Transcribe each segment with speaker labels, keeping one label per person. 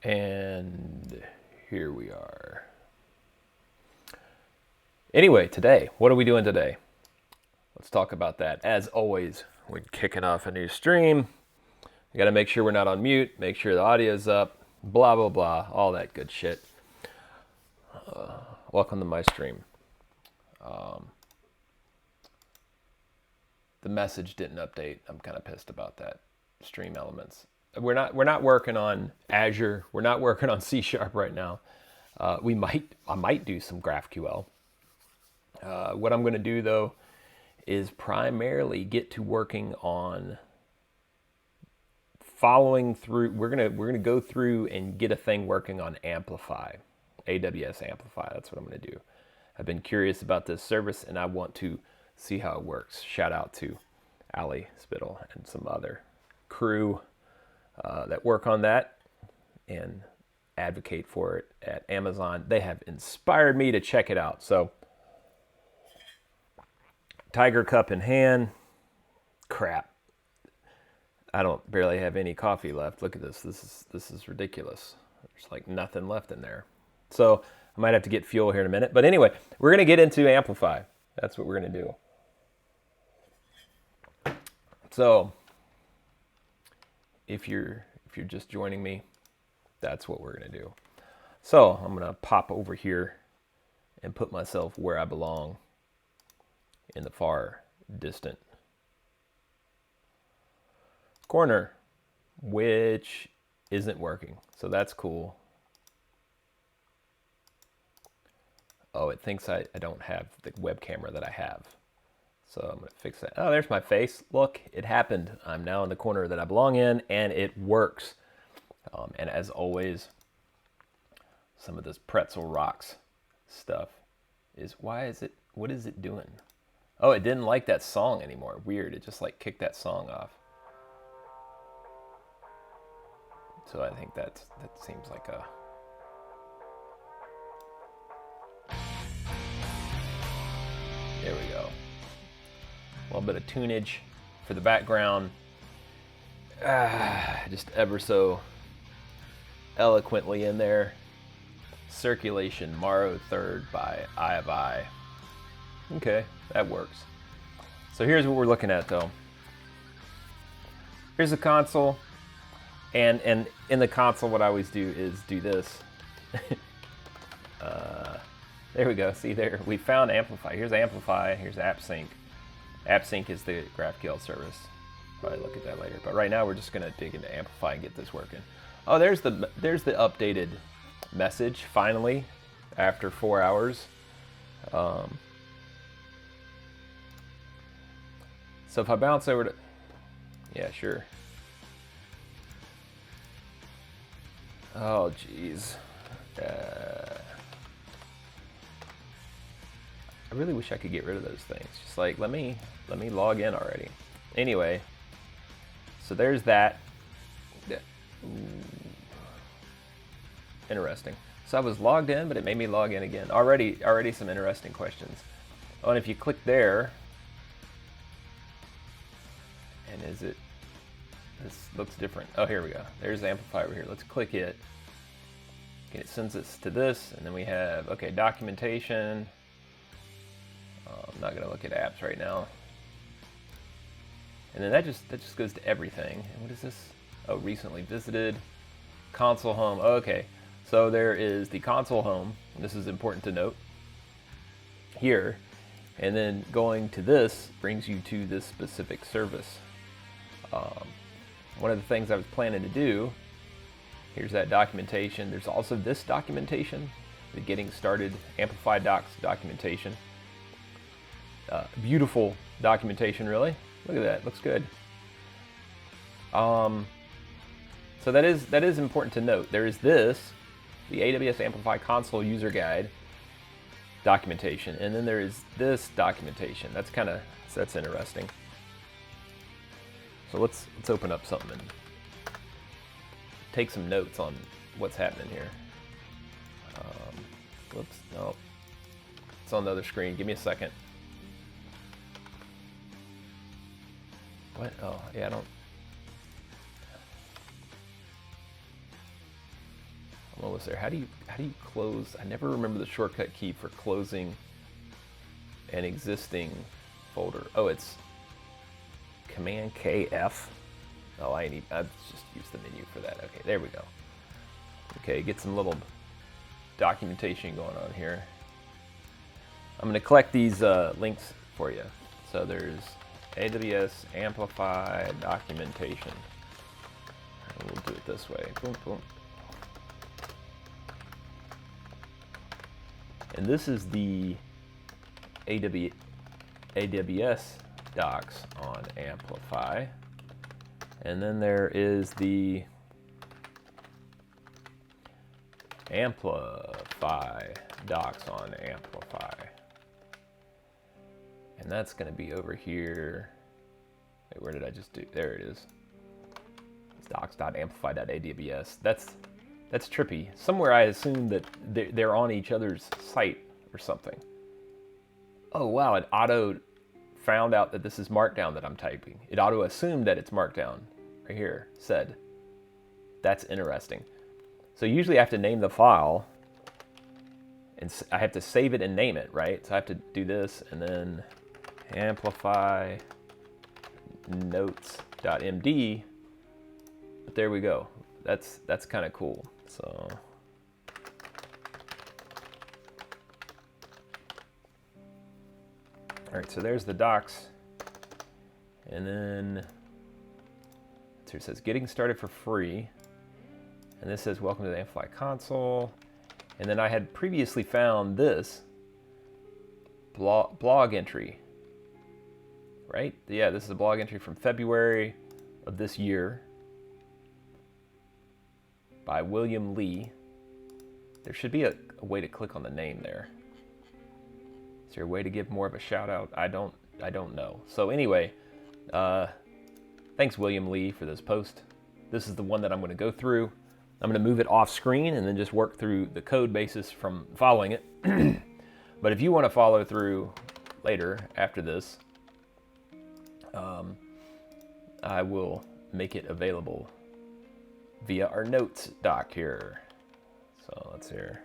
Speaker 1: And here we are. Anyway, today, what are we doing today? Let's talk about that. As always, we're kicking off a new stream. You got to make sure we're not on mute, make sure the audio's up, blah, blah, blah, all that good shit. Welcome to my stream. The message didn't update. I'm kind of pissed about that. Stream elements. We're not working on Azure. We're not working on C# right now. I might do some GraphQL. What I'm going to do though is primarily get to working on following through. We're gonna go through and get a thing working on Amplify, AWS Amplify. That's what I'm going to do. I've been curious about this service and I want to see how it works. Shout out to Ali Spittle and some other crew that work on that and advocate for it at Amazon. They have inspired me to check it out. So, Tiger Cup in hand. Crap. I don't barely have any coffee left. Look at this. This is ridiculous. There's like nothing left in there. So I might have to get fuel here in a minute. But anyway, we're gonna get into Amplify. That's what we're gonna do. So if you're just joining me, that's what we're gonna do. So I'm gonna pop over here and put myself where I belong in the far distant corner, which isn't working. So that's cool. Oh, it thinks I don't have the web camera that I have. So I'm going to fix that. Oh, there's my face. Look, it happened. I'm now in the corner that I belong in, and it works. And as always, some of this pretzel rocks stuff is, what is it doing? Oh, it didn't like that song anymore. Weird. It just like kicked that song off. So I think that seems like a... There we go. A little bit of tunage for the background. Just ever so eloquently in there. Circulation, Morrow 3rd by Eye of I. Okay, that works. So here's what we're looking at though. Here's the console. And in the console, what I always do is do this. There we go. See there, we found Amplify. Here's Amplify. Here's AppSync. AppSync is the GraphQL service. Probably look at that later. But right now, we're just gonna dig into Amplify and get this working. Oh, there's the updated message finally after 4 hours. So if I bounce over to, yeah, sure. Oh, geez. I really wish I could get rid of those things. Just like, let me log in already. Anyway, so there's that. Ooh. Interesting. So I was logged in, but it made me log in again. Already some interesting questions. Oh, and if you click there, and this looks different. Oh, here we go. There's Amplify over here. Let's click it. Okay, it sends us to this, and then we have, okay, documentation. I'm not going to look at apps right now. And then that just goes to everything. And what is this? Oh, recently visited. Console home. Okay, so there is the console home. This is important to note here. And then going to this brings you to this specific service. One of the things I was planning to do, here's that documentation. There's also this documentation, the Getting Started Amplify Docs documentation. Beautiful documentation, really. Look at that, looks good. So that is important to note. There is this, the AWS Amplify Console User Guide documentation, and then there is this documentation. That's interesting. So let's open up something and take some notes on what's happening here. Whoops, no. It's on the other screen. Give me a second. What? Oh, yeah, I don't. what was there? How do you close? I never remember the shortcut key for closing an existing folder. Oh, it's Command KF. Oh, I just use the menu for that. Okay, there we go. Okay, get some little documentation going on here. I'm going to collect these links for you. So there's AWS Amplify documentation. And we'll do it this way. Boom, boom. And this is the AWS docs on Amplify. And then there is the Amplify docs on Amplify. And that's going to be over here. Wait, where did I just do? There it is. It's docs.amplify.aws. That's trippy. Somewhere I assumed that they're on each other's site or something. Oh wow, it auto found out that this is Markdown that I'm typing. It auto assumed that it's Markdown. Right here, said. That's interesting. So usually I have to name the file, and I have to save it and name it, right? So I have to do this, and then amplify notes.md. But there we go. That's kind of cool. So all right, so there's the docs, and then so it says getting started for free, and this says welcome to the Amplify console. And then I had previously found this blog entry, right? Yeah, this is a blog entry from February of this year by William Lee. There should be a way to click on the name there. Is there a way to give more of a shout out? I don't know. So anyway, thanks William Lee for this post. This is the one that I'm going to go through. I'm going to move it off screen and then just work through the code basis from following it. But if you want to follow through later after this, I will make it available via our notes doc here. So let's hear.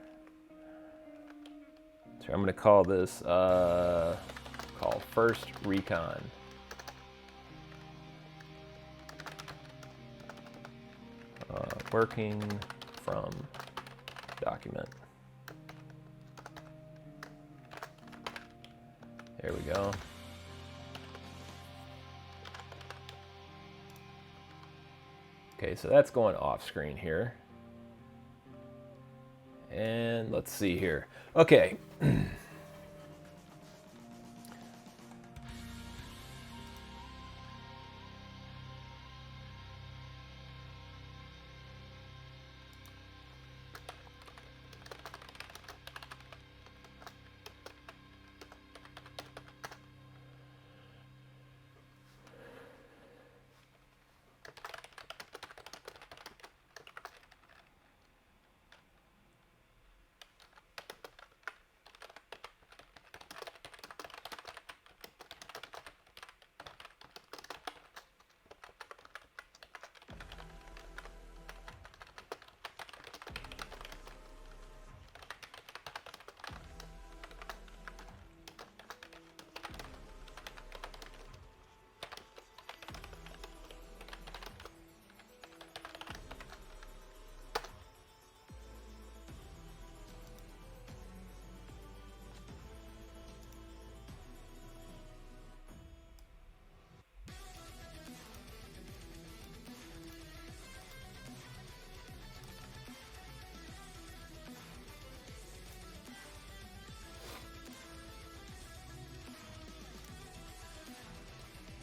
Speaker 1: So I'm going to call this call first recon. Working from document. There we go. Okay, so that's going off screen here. And let's see here. Okay.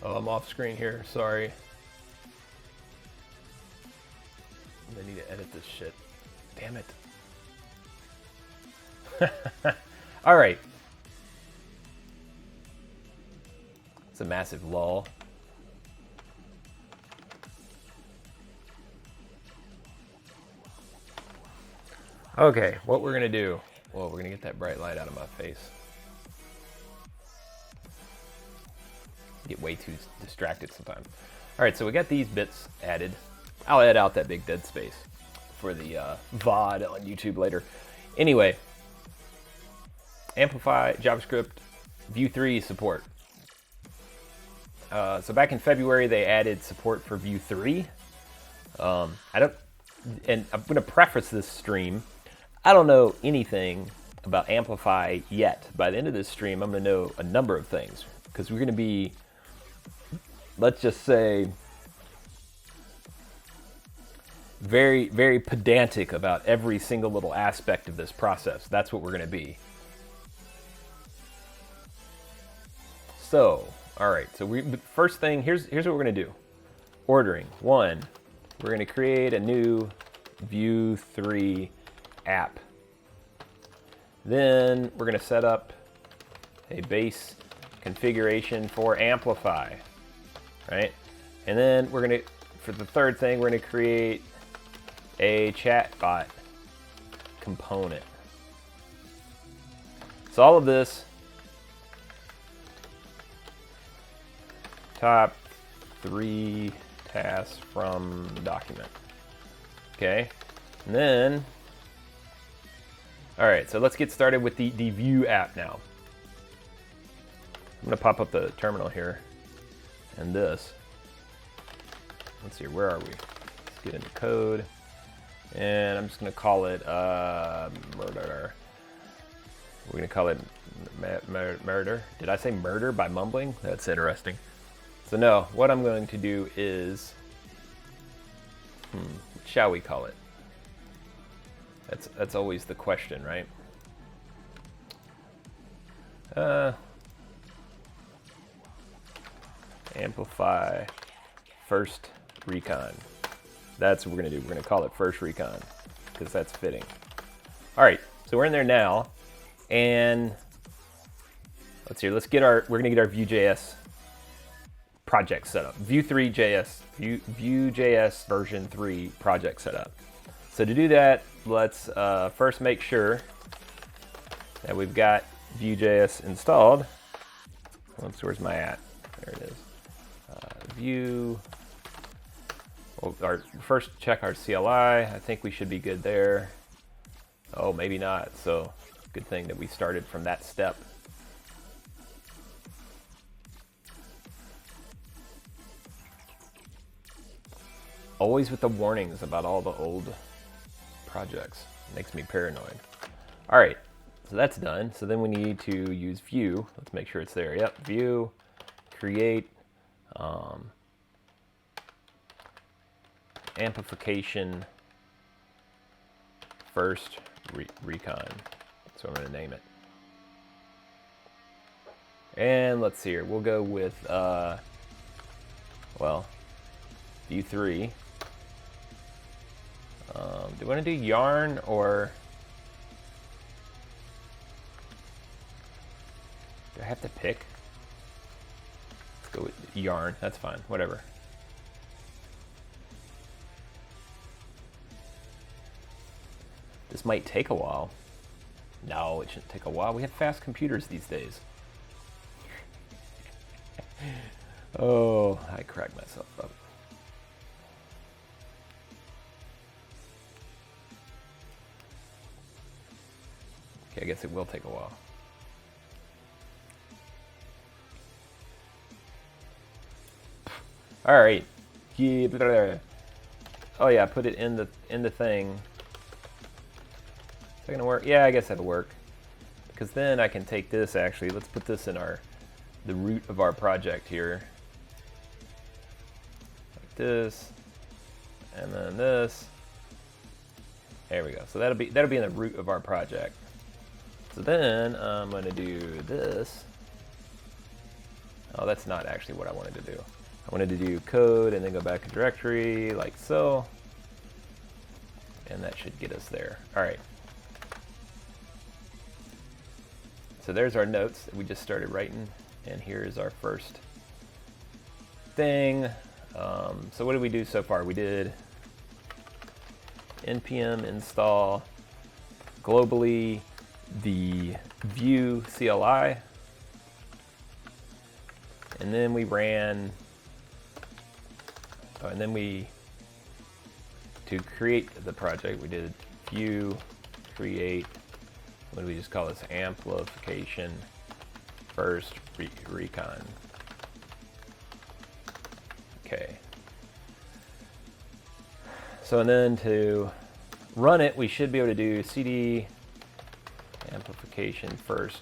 Speaker 1: Oh, I'm off screen here, sorry. I need to edit this shit. Damn it. All right. It's a massive lull. Okay, what we're gonna do, well, we're gonna get that bright light out of my face. Get way too distracted sometimes. All right, so we got these bits added. I'll add out that big dead space. for the VOD on YouTube later. Anyway, Amplify, JavaScript, Vue 3 support. So back in February, they added support for Vue 3. And I'm going to preface this stream. I don't know anything about Amplify yet. By the end of this stream, I'm going to know a number of things, because we're going to be, let's just say, very, very pedantic about every single little aspect of this process. That's what we're going to be. So, all right. So first thing, here's what we're going to do. Ordering. 1, we're going to create a new Vue 3 app. Then we're going to set up a base configuration for Amplify, right? And then we're going to, for the third thing, we're going to create a chatbot component. So all of this, top 3 tasks from document. Okay, and then, all right, so let's get started with the Vue app now. I'm gonna pop up the terminal here, and this. Let's see, where are we? Let's get into code, and I'm just gonna call it murder. We're gonna call it murder. Did I say murder by mumbling? That's interesting. So no, what I'm going to do is, what shall we call it? That's always the question, right? Amplify first recon. That's what we're gonna do. We're gonna call it first recon because that's fitting. All right, so we're in there now, and let's see. Let's get our. We're gonna get our Vue.js project set up. Vue.js version 3 project set up. So to do that, let's first make sure that we've got Vue.js installed. Oops, where's my at? There it is. Vue. Well, first check our CLI. I think we should be good there. Oh, maybe not. So good thing that we started from that step. Always with the warnings about all the old projects. Makes me paranoid. All right, so that's done. So then we need to use Vue. Let's make sure it's there. Yep, Vue, create, amplification, first recon. So I'm gonna name it. And let's see here. We'll go with, well, Vue 3. Do you want to do yarn or do I have to pick? Let's go with yarn. That's fine. Whatever. This might take a while. No, it shouldn't take a while. We have fast computers these days. Oh, I cracked myself up. Okay, I guess it will take a while. All right. Oh yeah, put it in the thing. Is that gonna work? Yeah, I guess that'll work. Because then I can take this. Actually, let's put this in the root of our project here. Like this, and then this. There we go. So that'll be in the root of our project. So then I'm going to do this. Oh, that's not actually what I wanted to do. I wanted to do code and then go back to directory like so. And that should get us there. All right. So there's our notes that we just started writing. And here's our first thing. So what did we do so far? We did npm install globally the Vue CLI, and then we ran, and then we to create the project, we did view, create, what do we just call this? Amplification first recon. Okay. So and then to run it, we should be able to do cd amplification first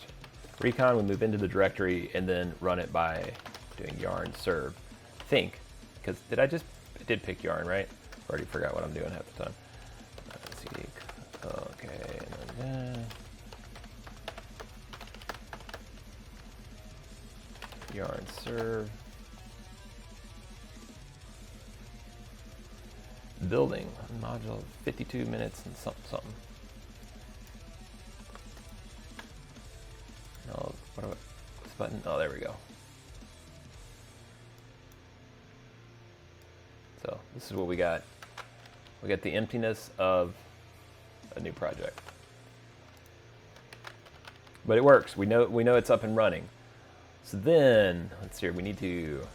Speaker 1: recon. We move into the directory and then run it by doing yarn serve. I think, because I did pick yarn, right? Already forgot what I'm doing half the time. CD, okay, and then yarn serve. Building module 52 minutes and something. No, this button? Oh, there we go. So this is what we got. We got the emptiness of a new project, but it works. We know it's up and running. So then let's see here. We need to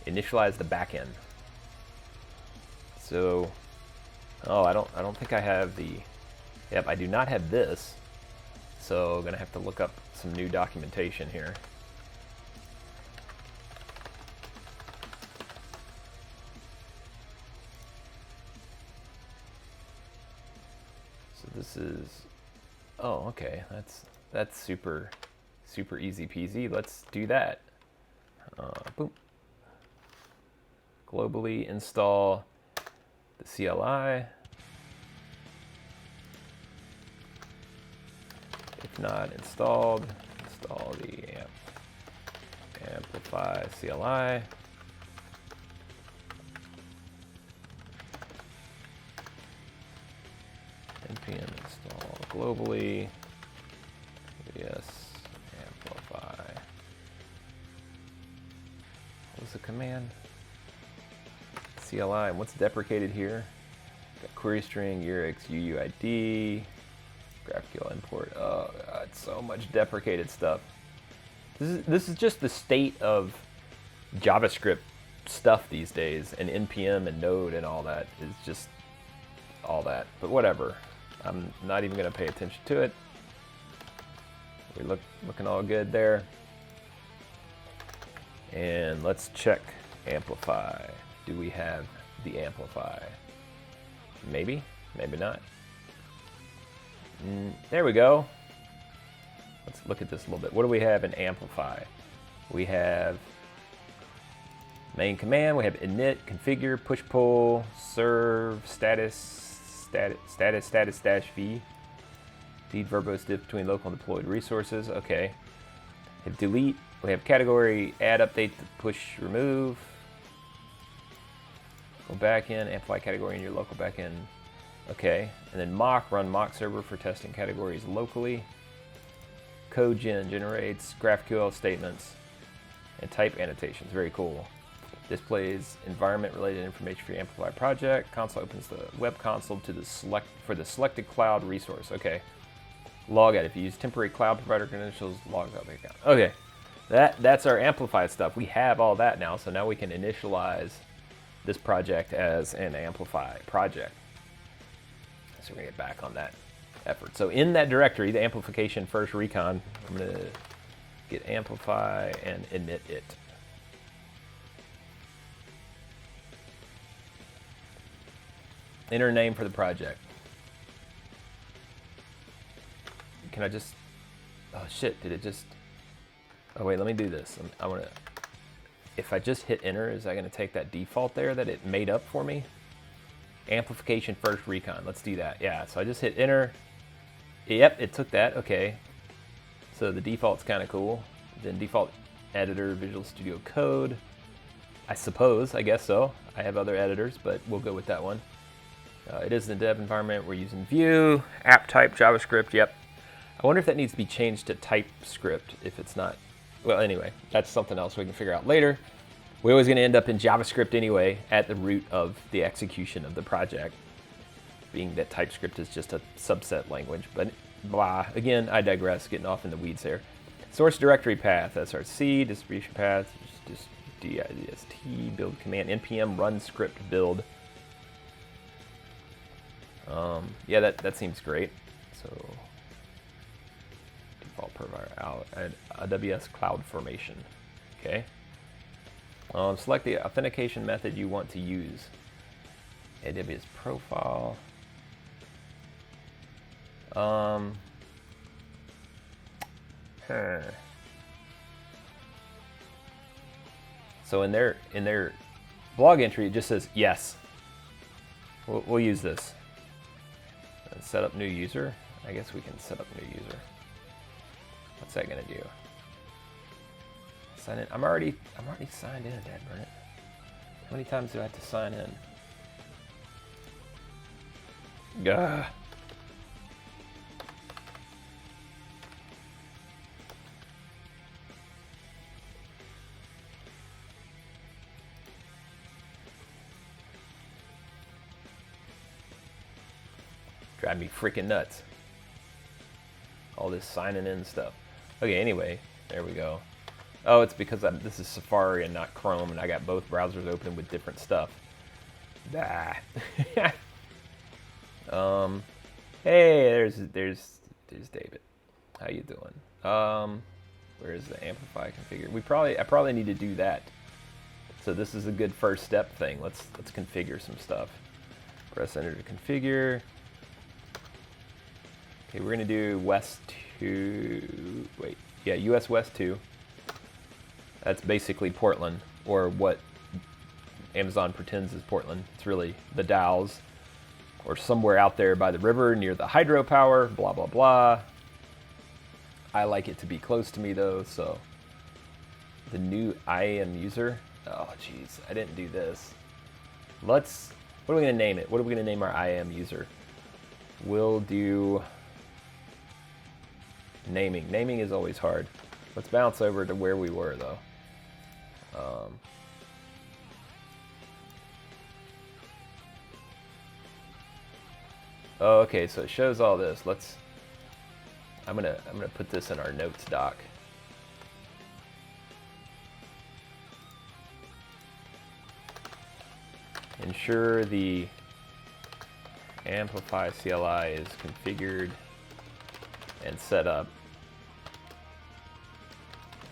Speaker 1: initialize the backend. So, oh, I don't think I have the. Yep, I do not have this. So I'm gonna have to look up some new documentation here. So this is. Oh, okay. That's super easy peasy. Let's do that. Boom. Globally install the CLI. If not installed, install the Amplify CLI. npm install globally. Yes, Amplify. What was the command? CLI, and what's deprecated here? Got query string, URX, UUID, GraphQL import. Oh God, so much deprecated stuff. This is just the state of JavaScript stuff these days, and NPM and Node and all that is just all that. But whatever, I'm not even going to pay attention to it. We're looking all good there. And let's check Amplify. Do we have the Amplify? Maybe, maybe not. There we go. Let's look at this a little bit. What do we have in Amplify? We have main command, we have init, configure, push pull, serve, status dash v, feed verbose diff between local and deployed resources. Okay. We have delete, we have category, add, update, push, remove. Go back in, amplify category in your local backend. Okay, and then mock, run mock server for testing categories locally. Code gen generates GraphQL statements and type annotations. Very cool. Displays environment related information for your Amplify project. Console opens the web console to the selected cloud resource. Okay. Log out. If you use temporary cloud provider credentials, log out the account. Okay. That's our Amplify stuff. We have all that now, so now we can initialize this project as an Amplify project. So we're gonna get back on that effort. So in that directory, the amplification first recon, I'm gonna get Amplify and init it. Enter name for the project. Can I just, oh shit, did it just, oh wait, let me do this. I wanna, if I just hit enter, is that gonna take that default there that it made up for me? Amplification first recon, let's do that. Yeah, so I just hit enter. Yep, it took that, okay. So the default's kind of cool. Then default editor, Visual Studio Code. I suppose, I guess so. I have other editors, but we'll go with that one. It is in the dev environment. We're using Vue, app type, JavaScript, yep. I wonder if that needs to be changed to TypeScript if it's not. Well, anyway, that's something else we can figure out later. We're always going to end up in JavaScript anyway at the root of the execution of the project, being that TypeScript is just a subset language. But blah, again, I digress, getting off in the weeds here. Source directory path, src, distribution path, just dist, build command, npm run script build. Yeah, that seems great. So default provider out at AWS Cloud Formation. Okay. Select the authentication method you want to use. AWS profile. So in their blog entry, it just says yes. We'll use this. And set up new user. I guess we can set up new user. What's that gonna do? Sign in. I'm already signed in, Dad Burnett. How many times do I have to sign in? Gah. Drive me freaking nuts. All this signing in stuff. Okay, anyway, there we go. Oh, it's because this is Safari and not Chrome, and I got both browsers open with different stuff. Ah. Hey, there's David. How you doing? Where's the Amplify configure? I probably need to do that. So this is a good first step thing. Let's configure some stuff. Press enter to configure. Okay, we're gonna do West 2. Wait, yeah, US West 2. That's basically Portland, or what Amazon pretends is Portland. It's really the Dalles, or somewhere out there by the river near the hydropower, blah, blah, blah. I like it to be close to me though, so. The new IAM user. Oh, geez, I didn't do this. What are we gonna name it? What are we gonna name our IAM user? We'll do naming. Naming is always hard. Let's bounce over to where we were though. Oh, okay, so it shows all this. I'm gonna put this in our notes doc. Ensure the Amplify CLI is configured and set up.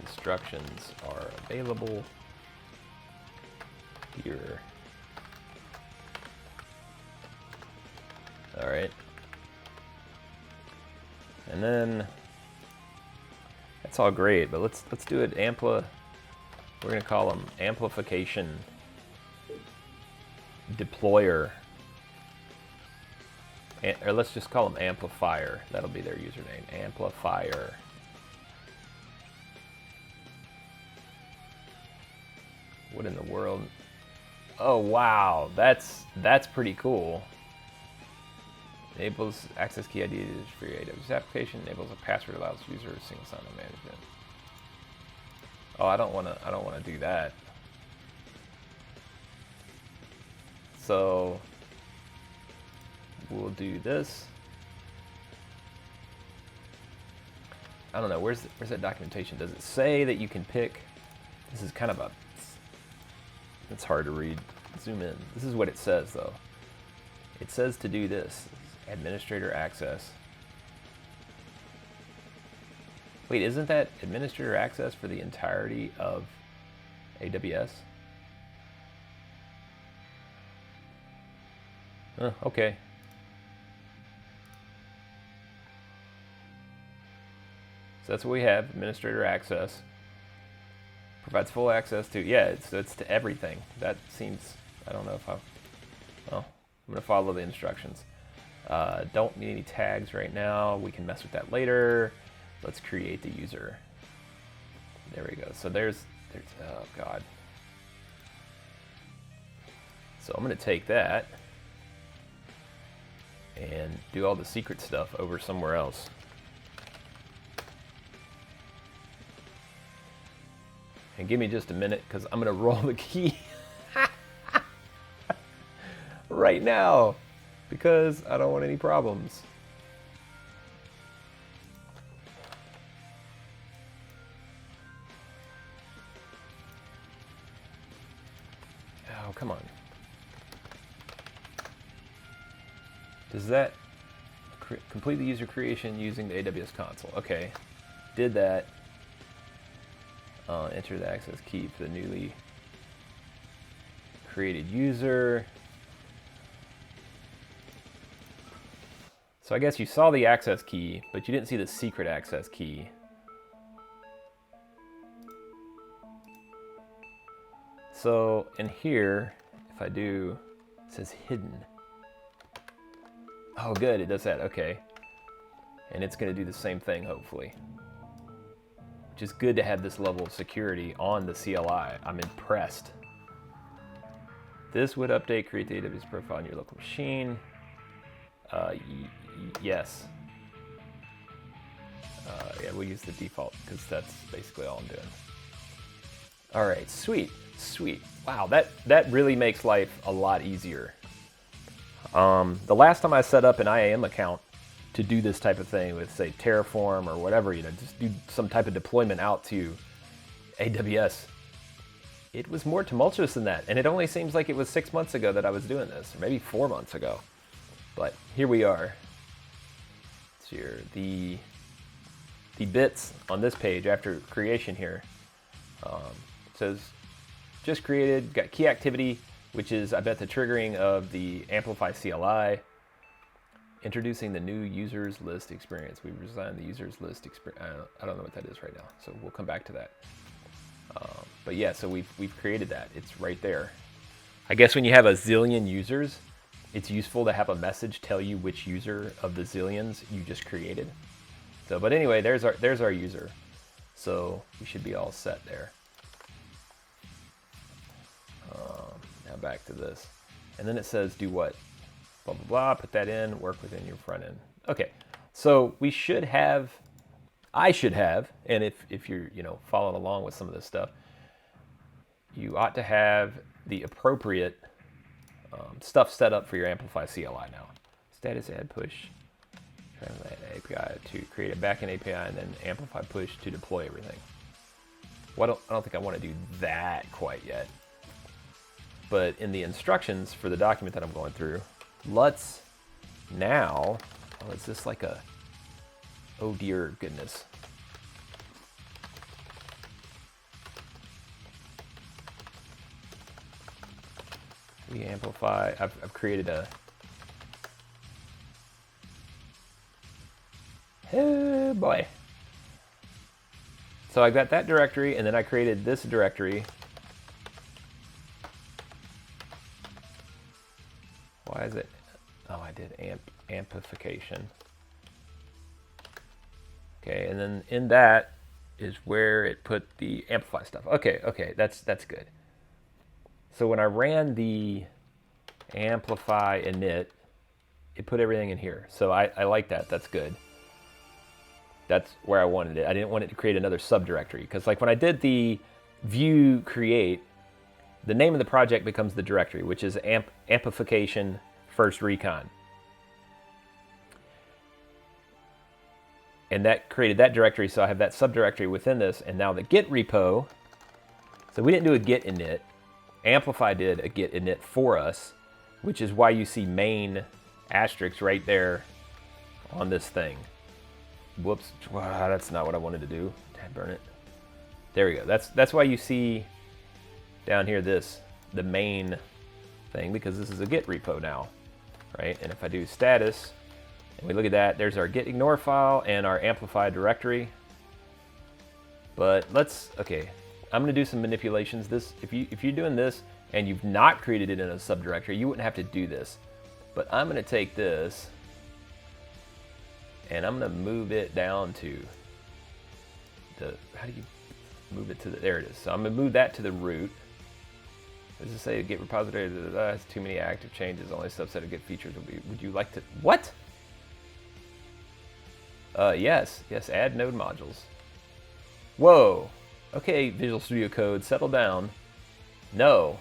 Speaker 1: Instructions are available here. All right. And then that's all great, but let's do it we're gonna call them amplification deployer. Or let's just call them amplifier. That'll be their username, amplifier. What in the world? Oh wow, that's pretty cool. Enables access key ID for your AWS application. Enables a password, allows user single sign-on management. Oh, I don't wanna do that. So we'll do this. I don't know, where's that documentation? Does it say that you can pick? This is kind of it's hard to read. Zoom in. This is what it says though. It says to do this. Administrator access. Wait, isn't that administrator access for the entirety of AWS? Okay. So that's what we have, administrator access. Provides full access to, yeah, it's to everything. That seems, I don't know if well, I'm gonna follow the instructions. Don't need any tags right now. We can mess with that later. Let's create the user. There we go. So there's, oh God. So I'm gonna take that and do all the secret stuff over somewhere else. And give me just a minute because I'm gonna roll the key right now because I don't want any problems. Oh, come on. Does that complete the user creation using the AWS console? Okay, did that. Enter the access key for the newly created user. So I guess you saw the access key, but you didn't see the secret access key. So in here, if I do, it says hidden. Oh good, it does that, okay. And it's gonna do the same thing, hopefully. Which is good to have this level of security on the CLI. I'm impressed. This would update, create the AWS profile on your local machine. Yes. Yeah, we'll use the default because that's basically all I'm doing. All right, sweet, sweet. Wow, that really makes life a lot easier. The last time I set up an IAM account to do this type of thing with, say, Terraform or whatever, you know, just do some type of deployment out to AWS, it was more tumultuous than that. And it only seems like it was 6 months ago that I was doing this, or maybe 4 months ago. But here we are. So here, the bits on this page after creation here says just created, got key activity, which is, I bet, the triggering of the Amplify CLI. Introducing the new users list experience. We've designed the users list experience. I don't know what that is right now, so we'll come back to that. But yeah, so we've created that. It's right there. I guess when you have a zillion users, it's useful to have a message tell you which user of the zillions you just created. So, but anyway, there's our user. So we should be all set there. Now back to this, and then it says do what? Blah blah blah. Put that in. Work within your front end. Okay, so we should have. I should have, and if you're following along with some of this stuff, you ought to have the appropriate stuff set up for your Amplify CLI now. Status add push, translate API to create a backend API, and then Amplify push to deploy everything. Well, I don't think I want to do that quite yet. But in the instructions for the document that I'm going through, let's now, oh, is this like a, oh dear goodness. We amplify, I've created a, oh boy. So I got that directory, and then I created this directory. Why is it? Oh, I did amplification. Okay, and then in that is where it put the Amplify stuff. Okay, that's good. So when I ran the Amplify init, it put everything in here. So I like that. That's good. That's where I wanted it. I didn't want it to create another subdirectory, because like when I did the view create, the name of the project becomes the directory, which is amplification first recon. And that created that directory, so I have that subdirectory within this. And now the git repo, so we didn't do a git init. Amplify did a git init for us, which is why you see main asterisk right there on this thing. Whoops, wow, that's not what I wanted to do. Dad, burn it. There we go. That's why you see down here the main thing, because this is a git repo now, right? And if I do status, and we look at that, there's our git ignore file and our amplify directory. But okay, I'm gonna do some manipulations. This, if you're doing this and you've not created it in a subdirectory, you wouldn't have to do this. But I'm gonna take this and I'm gonna move it down to the, how do you move it to the, there it is. So I'm gonna move that to the root. Does it say git repository, has too many active changes, only a subset of git features will be, would you like to, what? Yes, add node modules. Whoa, okay, Visual Studio Code, settle down. No,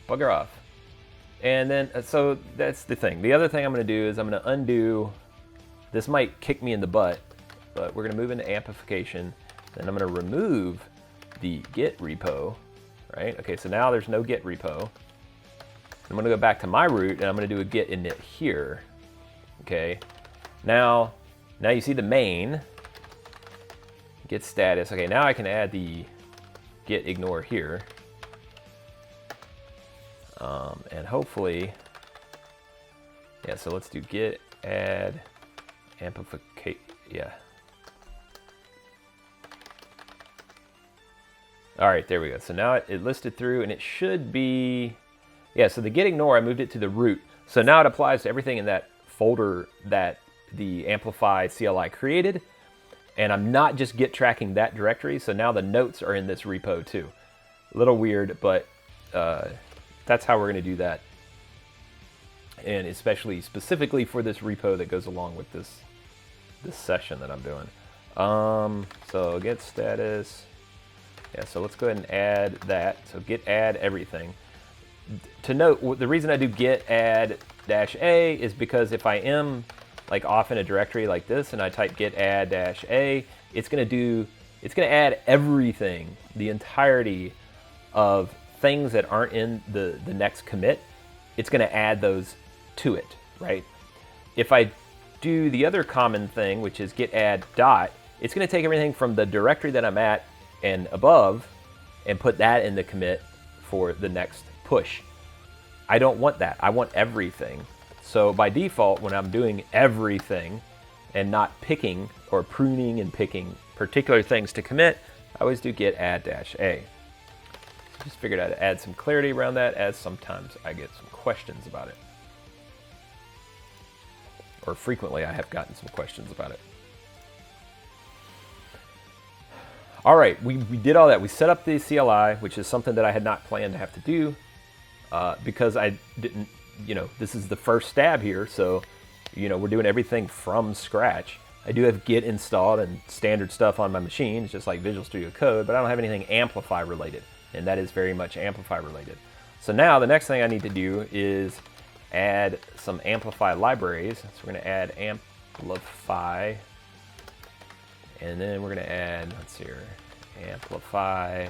Speaker 1: bugger off. And then, so that's the thing. The other thing I'm gonna do is I'm gonna undo, this might kick me in the butt, but we're gonna move into amplification. Then I'm gonna remove the git repo, right? Okay, so now there's no git repo. I'm gonna go back to my root and I'm gonna do a git init here. Okay, now you see the main, get status. Okay, now I can add the get ignore here. And hopefully, yeah, so let's do get add amplify, yeah. All right, there we go. So now it listed through, and it should be, yeah, so the get ignore, I moved it to the root. So now it applies to everything in that folder that the Amplify CLI created, and I'm not just git tracking that directory, so now the notes are in this repo too. A little weird, but that's how we're gonna do that. And especially specifically for this repo that goes along with this session that I'm doing. So get status. Yeah, so let's go ahead and add that. So git add everything. To note, the reason I do git add -a is because if I am like off in a directory like this and I type git add -a, it's gonna add everything, the entirety of things that aren't in the next commit. It's gonna add those to it, right? If I do the other common thing, which is git add dot, it's gonna take everything from the directory that I'm at and above and put that in the commit for the next push. I don't want that. I want everything. So by default, when I'm doing everything and not picking or pruning and picking particular things to commit, I always do git add -a. Just figured I'd add some clarity around that, as sometimes I get some questions about it. Or frequently I have gotten some questions about it. All right, we did all that. We set up the CLI, which is something that I had not planned to have to do because I didn't, this is the first stab here. So, we're doing everything from scratch. I do have Git installed and standard stuff on my machine, just like Visual Studio Code, but I don't have anything Amplify related, and that is very much Amplify related. So now the next thing I need to do is add some Amplify libraries. So we're going to add Amplify. And then we're going to add, let's see here, Amplify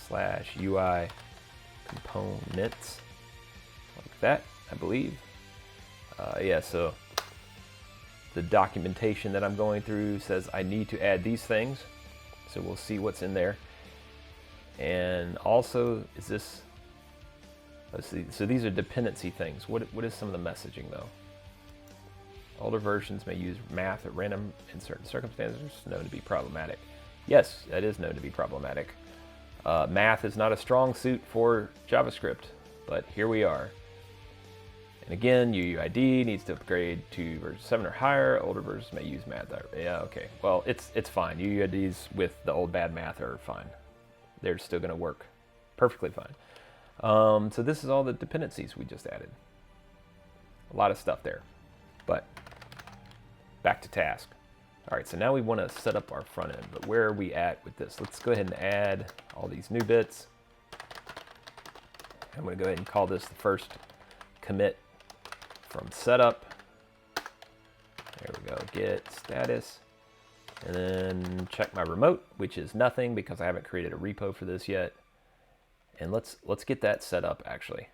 Speaker 1: /UI components, like that, I believe. Yeah, so the documentation that I'm going through says I need to add these things. So we'll see what's in there. And also, is this, let's see, so these are dependency things. What is some of the messaging though? Older versions may use math at random in certain circumstances, known to be problematic. Yes, that is known to be problematic. Math is not a strong suit for JavaScript, but here we are. And again, UUID needs to upgrade to version 7 or higher. Older versions may use math. Yeah, okay. Well, it's fine. UUIDs with the old bad math are fine. They're still going to work perfectly fine. So this is all the dependencies we just added. A lot of stuff there, but back to task. All right, so now we want to set up our front end, but where are we at with this? Let's go ahead and add all these new bits. I'm going to go ahead and call this the first commit from setup. There we go, get status. And then check my remote, which is nothing because I haven't created a repo for this yet. And let's get that set up actually.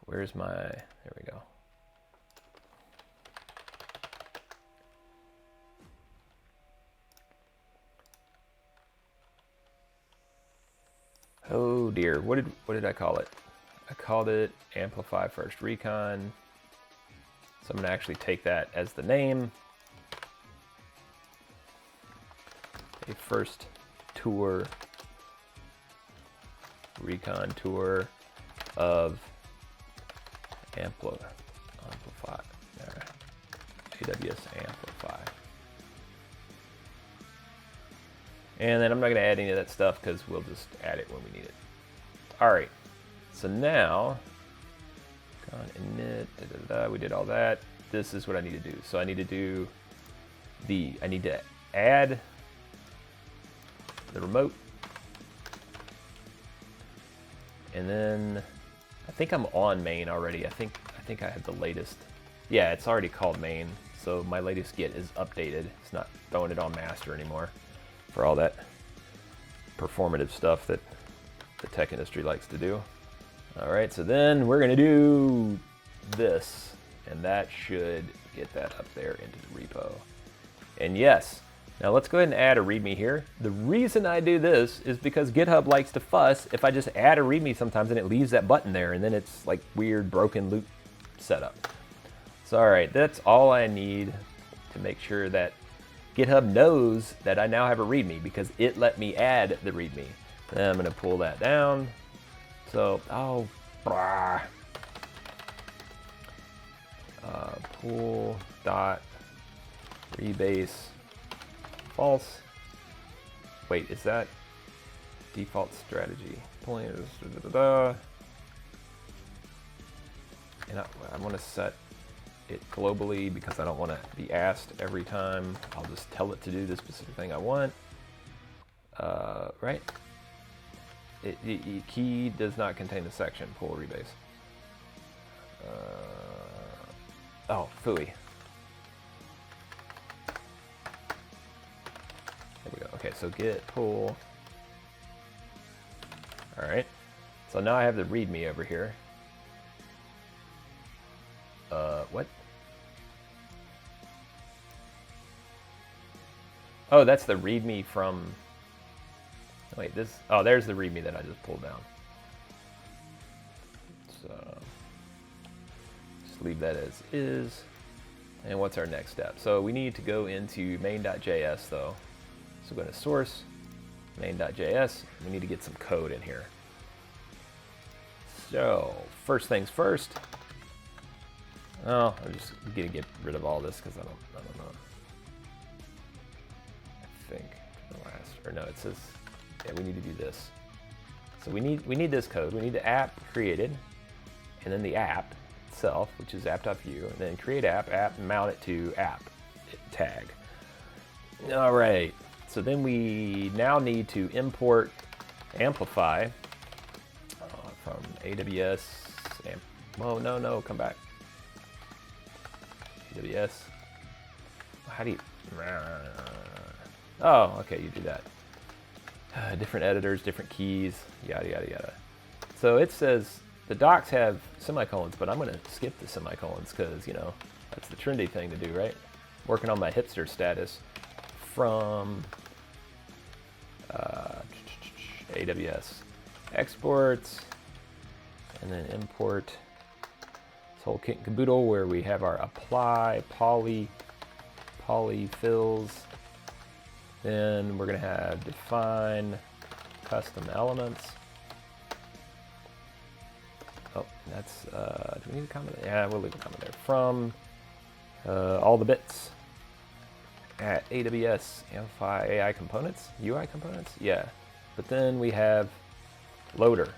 Speaker 1: Where's my, there we go. Oh dear, what did I call it? I called it Amplify First Recon. So I'm gonna actually take that as the name. A first tour, recon tour of Amplify, AWS Amplify. And then I'm not going to add any of that stuff because we'll just add it when we need it. All right, so now, init, we did all that. This is what I need to do. So I need to do I need to add the remote. And then I think I'm on main already. I think I had the latest. Yeah, it's already called main. So my latest git is updated. It's not throwing it on master anymore for all that performative stuff that the tech industry likes to do. All right, so then we're gonna do this, and that should get that up there into the repo. And yes, now let's go ahead and add a README here. The reason I do this is because GitHub likes to fuss if I just add a README sometimes and it leaves that button there, and then it's like weird broken loop setup. So all right, that's all I need to make sure that GitHub knows that I now have a README because it let me add the README. Then I'm gonna pull that down. So, pool dot rebase false. Wait, is that default strategy? Pulling and I want to set it globally because I don't want to be asked every time. I'll just tell it to do the specific thing I want. Right? Key does not contain the section. Pull rebase. Oh, phooey. There we go. Okay, so git pull. All right. So now I have the README over here. What? Oh, that's the README from. Wait, this. Oh, there's the README that I just pulled down. So just leave that as is. And what's our next step? So we need to go into main.js though. So go to source, main.js. We need to get some code in here. So first things first. Oh, I'm just gonna get rid of all this because I don't know. I think the last, or no, it says, yeah, we need to do this. So we need this code. We need the app created, and then the app itself, which is app.view, and then create app, mount it to app tag. All right. So then we now need to import Amplify from AWS. Oh no, come back. AWS. How do you? Oh, okay, you do that. Different editors, different keys, yada yada yada. So it says the docs have semicolons, but I'm going to skip the semicolons because that's the trendy thing to do, right? Working on my hipster status from AWS exports, and then import this whole kit and caboodle where we have our apply polyfills. Then we're going to have define custom elements. Oh, that's, do we need a comment? Yeah, we'll leave a comment there. From all the bits at AWS Amplify AI components, UI components? Yeah. But then we have loader.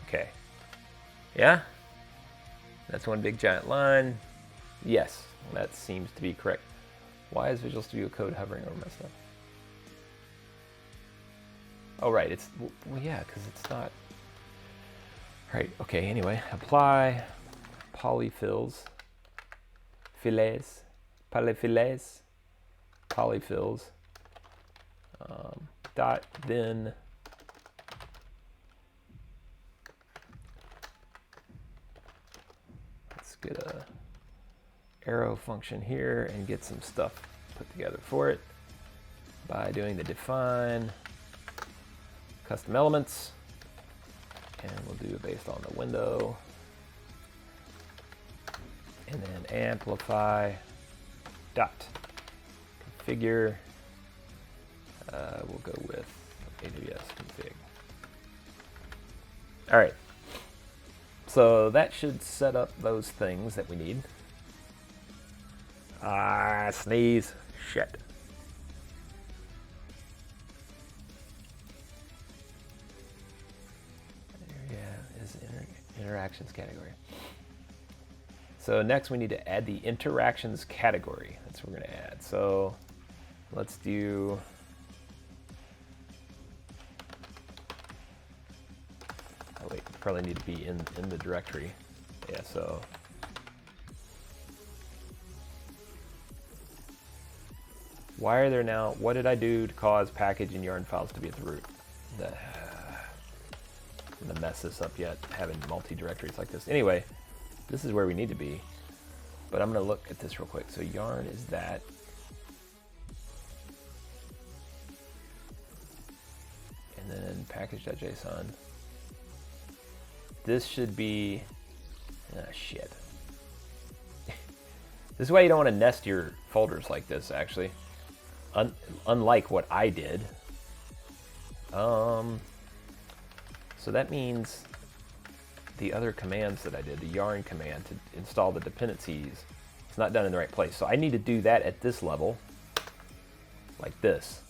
Speaker 1: Okay. Yeah? That's one big giant line. Yes, that seems to be correct. Why is Visual Studio Code hovering over my stuff? Oh, right, it's, well, yeah, because it's not. Right, okay, anyway, apply polyfills, polyfills, dot then let's get a arrow function here and get some stuff put together for it by doing the define custom elements, and we'll do it based on the window, and then amplify dot configure. We'll go with AWS config. All right, so that should set up those things that we need. Sneeze, shit. Interactions category. So next we need to add the interactions category. That's what we're going to add. So let's do, oh wait, probably need to be in the directory. Yeah, so why are there now, what did I do to cause package and yarn files to be at the root? I'm gonna mess this up yet, having multi-directories like this. Anyway, this is where we need to be. but I'm going to look at this real quick. So yarn is that. And then package.json. This should be, shit. This is why you don't want to nest your folders like this, actually. Unlike what I did. So that means the other commands that I did, the yarn command to install the dependencies, it's not done in the right place. So I need to do that at this level, like this.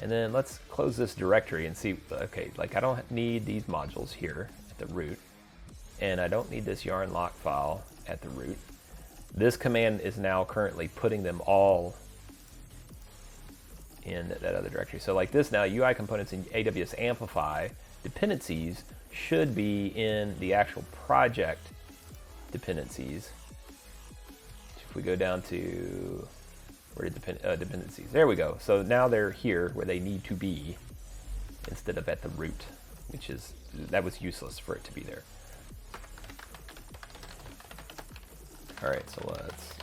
Speaker 1: And then let's close this directory and see, okay, like I don't need these modules here at the root, and I don't need this yarn lock file at the root. This command is now currently putting them all in that other directory. So like this now, UI components in AWS Amplify dependencies should be in the actual project dependencies. If we go down to, where did dependencies? There we go. So now they're here where they need to be instead of at the root, which is, that was useless for it to be there. All right, so let's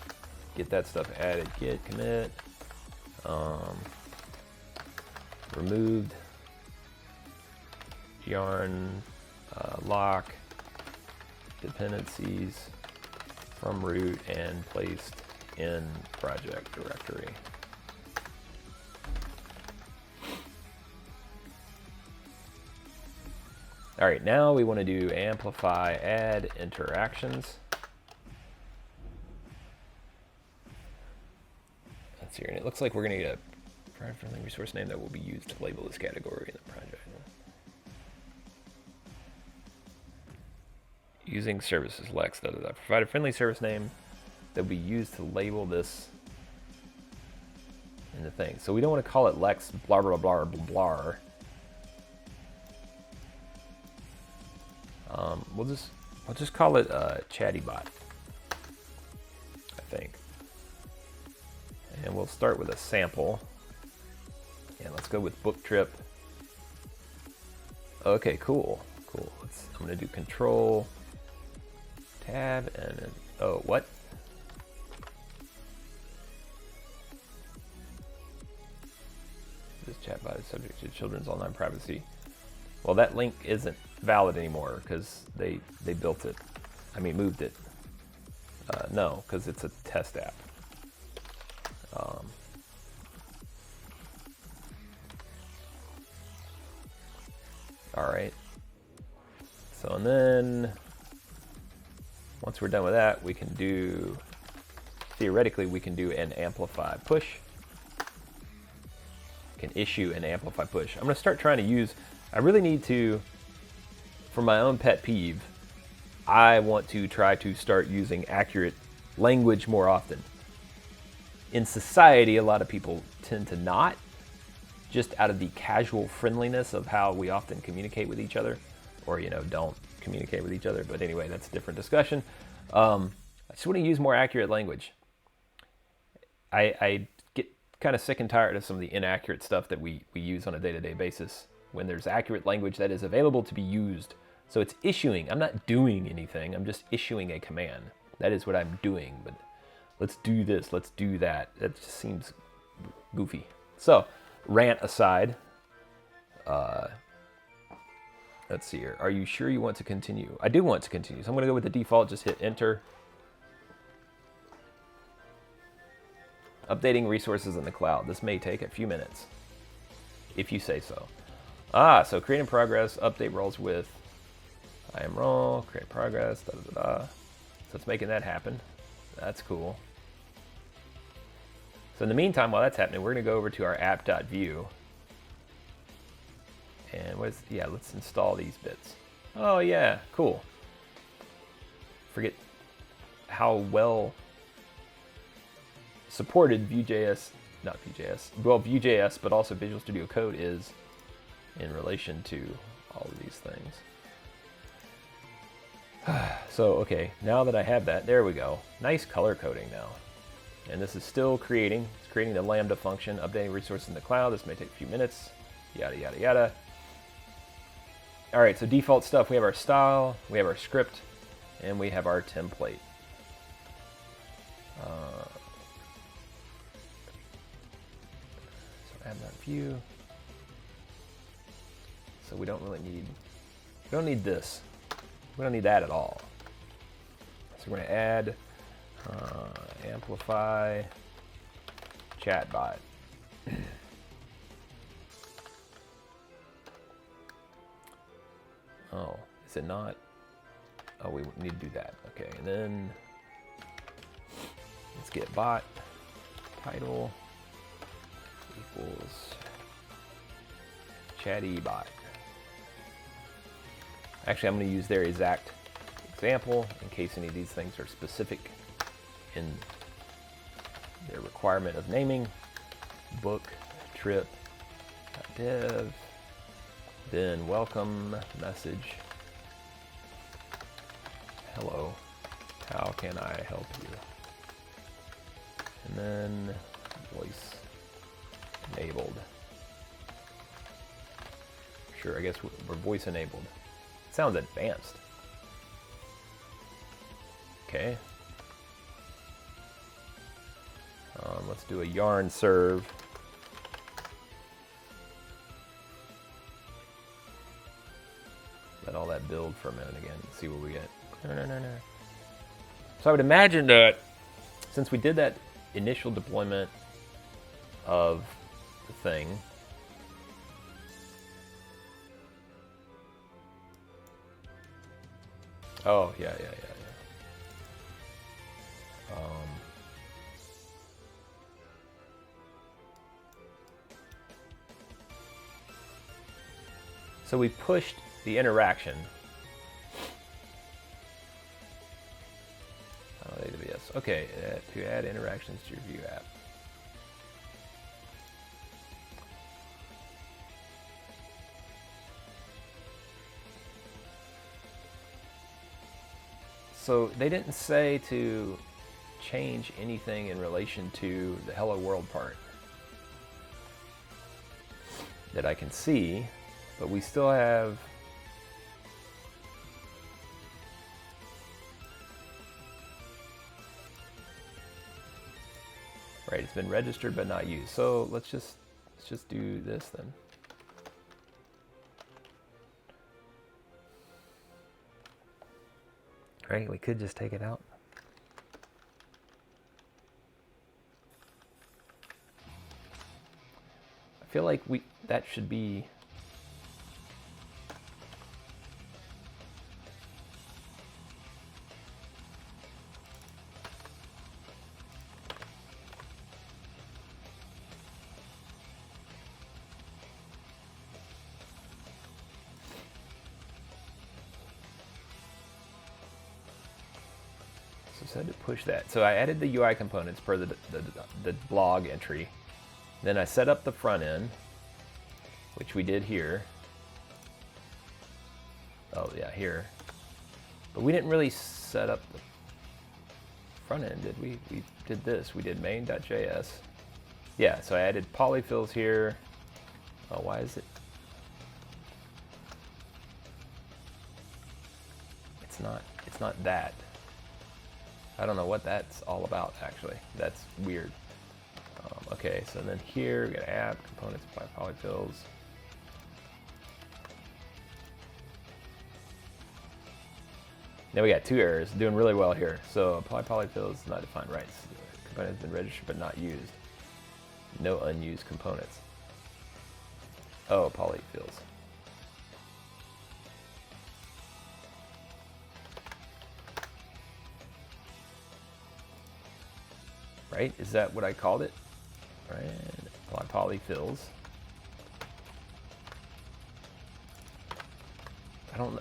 Speaker 1: get that stuff added. Git commit, removed yarn lock dependencies from root and placed in project directory. All right, now we want to do amplify add interactions. Let's see here, and it looks like we're going to get a provider-friendly resource name that will be used to label this category in the project. Using services Lex, provide a friendly service name that will be used to label this in the thing. So we don't want to call it Lex blah blah blah blah blah. We'll just call it ChattyBot, I think. And we'll start with a sample. And let's go with book trip. Okay, cool. Cool. I'm gonna do control tab and then, oh, what? This chatbot is subject to children's online privacy. Well, that link isn't valid anymore because they built it. I mean, moved it. No, because it's a test app. All right. So, and then once we're done with that, we can do, theoretically, we can do an amplify push. Can issue an amplify push. I'm going to start trying to use, I really need to, for my own pet peeve, I want to try to start using accurate language more often. In society, a lot of people tend to not, just out of the casual friendliness of how we often communicate with each other, or, you know, don't communicate with each other. But anyway, that's a different discussion. I just want to use more accurate language. I get kind of sick and tired of some of the inaccurate stuff that we use on a day-to-day basis when there's accurate language that is available to be used. So it's issuing. I'm not doing anything. I'm just issuing a command. That is what I'm doing. But let's do this. Let's do that. That just seems goofy. So rant aside, let's see here. Are you sure you want to continue? I do want to continue. So I'm going to go with the default. Just hit enter. Updating resources in the cloud. This may take a few minutes, if you say so. So create in progress. Update roles with I am role. Create progress. Da, da, da, da. So it's making that happen. That's cool. So in the meantime, while that's happening, we're going to go over to our app.view. And let's install these bits. Oh yeah, cool. Forget how well supported Vue.js, Vue.js, but also Visual Studio Code is in relation to all of these things. So, okay, now that I have that, there we go. Nice color coding now. And this is still creating. It's creating the Lambda function, updating resources in the cloud. This may take a few minutes, yada, yada, yada. All right, so default stuff. We have our style, we have our script, and we have our template. So add that view. So we don't really need, we don't need this. We don't need that at all. So we're going to add Amplify chatbot. Oh, is it not? Oh, we need to do that. Okay, and then let's get bot title equals chatty bot. Actually, I'm going to use their exact example in case any of these things are specific in their requirement of naming. Book trip dev, then welcome message. Hello, how can I help you? And then voice enabled. Sure, I guess we're voice enabled. It sounds advanced. Okay. Let's do a yarn serve. Let all that build for a minute again and see what we get. No. So I would imagine that since we did that initial deployment of the thing, oh, yeah. So we pushed the interaction. Oh, AWS. Okay, to add interactions to your Vue app. So they didn't say to change anything in relation to the hello world part that I can see, but we still have right, it's been registered but not used. So let's just do this then. Right, we could just take it out. I feel like that should be said to push that. So I added the UI components per the blog entry. Then I set up the front end, which we did here. Oh yeah, here. But we didn't really set up the front end, did we? We did this. We did main.js. Yeah, so I added polyfills here. Oh, why is it? It's not that. I don't know what that's all about, actually. That's weird. Okay, so then here we got app, components by polyfills. Now we got 2 errors, doing really well here. So apply polyfills, not defined rights. Component has been registered but not used. No unused components. Oh, polyfills. Right? Is that what I called it? Right. Apply polyfills.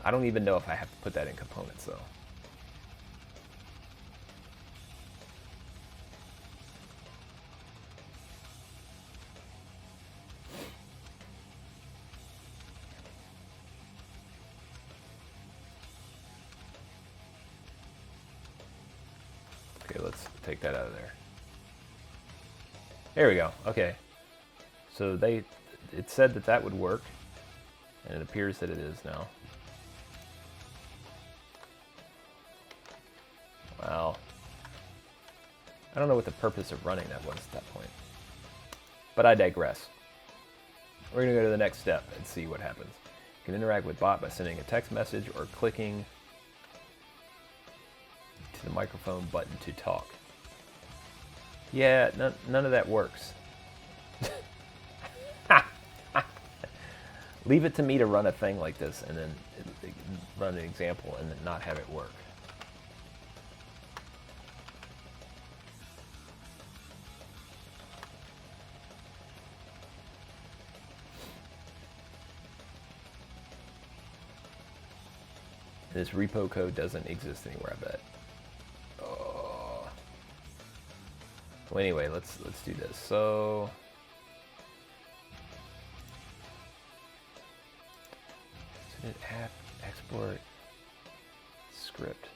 Speaker 1: I don't even know if I have to put that in components though. Okay, let's take that out of there. There we go. Okay. So it said that would work, and it appears that it is now. Wow. I don't know what the purpose of running that was at that point. But I digress. We're going to go to the next step and see what happens. You can interact with bot by sending a text message or clicking to the microphone button to talk. Yeah, none of that works. Leave it to me to run a thing like this and then run an example and then not have it work. This repo code doesn't exist anywhere, I bet. Oh. Well, anyway, let's do this. So app export script.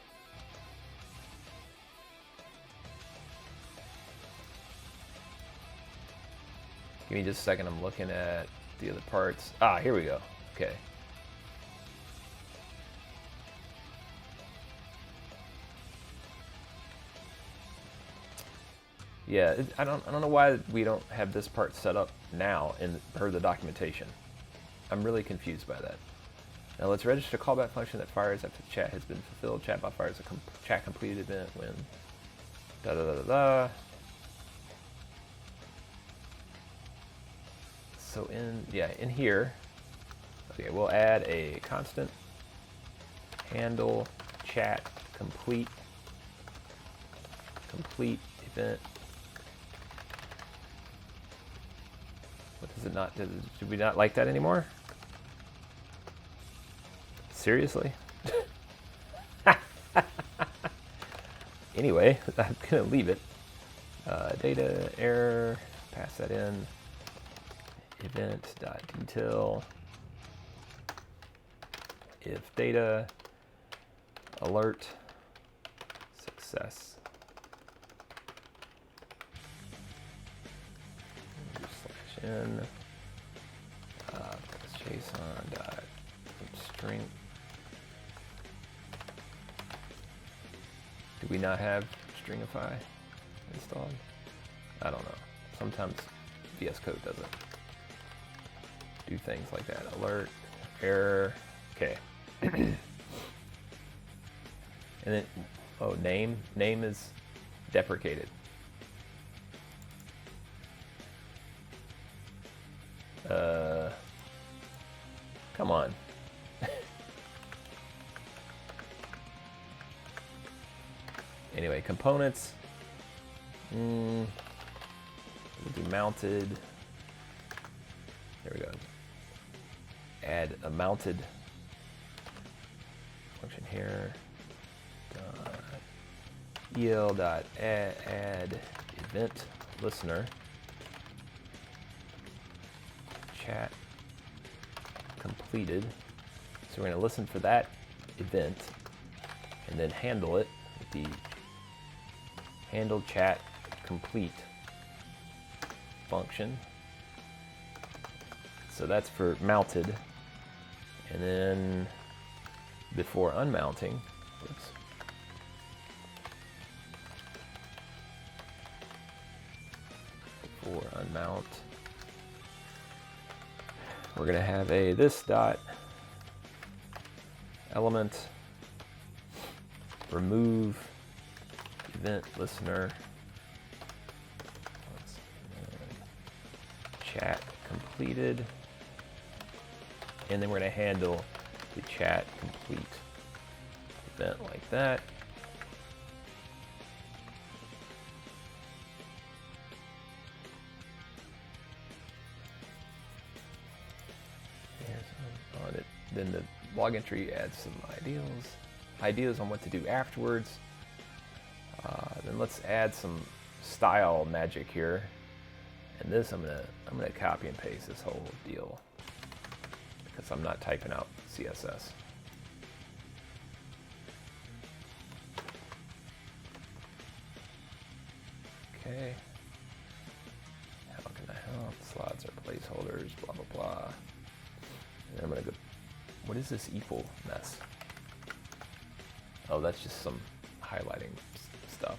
Speaker 1: Give me just a second. I'm looking at the other parts. Ah, here we go. Okay. Yeah, I don't know why we don't have this part set up now in per the documentation. I'm really confused by that. Now let's register a callback function that fires after the chat has been fulfilled. Chatbot fires a chat completed event when da da da da da. So in here, okay, we'll add a constant handle chat complete event. What does it not? Do we not like that anymore? Seriously? Anyway, I'm gonna leave it. Data error, pass that in. Event.detail. If data alert success. /n JSON.string. Do we not have Stringify installed? I don't know. Sometimes VS Code doesn't do things like that. Alert, error, okay. And then, oh, name is deprecated. Come on. Anyway, components. We'll do mounted. There we go. Add a mounted function here. el.add event listener chat completed. So we're going to listen for that event and then handle it with the handle chat complete function. So that's for mounted. And then before unmounting, oops, before unmount, we're going to have a this dot element remove event listener chat completed, and then we're going to handle the chat complete event like that. On it. Then the log entry adds some ideas on what to do afterwards. Then let's add some style magic here. And this I'm gonna copy and paste this whole deal because I'm not typing out CSS. Okay. How can I help? Slots are placeholders, blah blah blah. And I'm gonna go. What is this equal mess? Oh, that's just some highlighting stuff.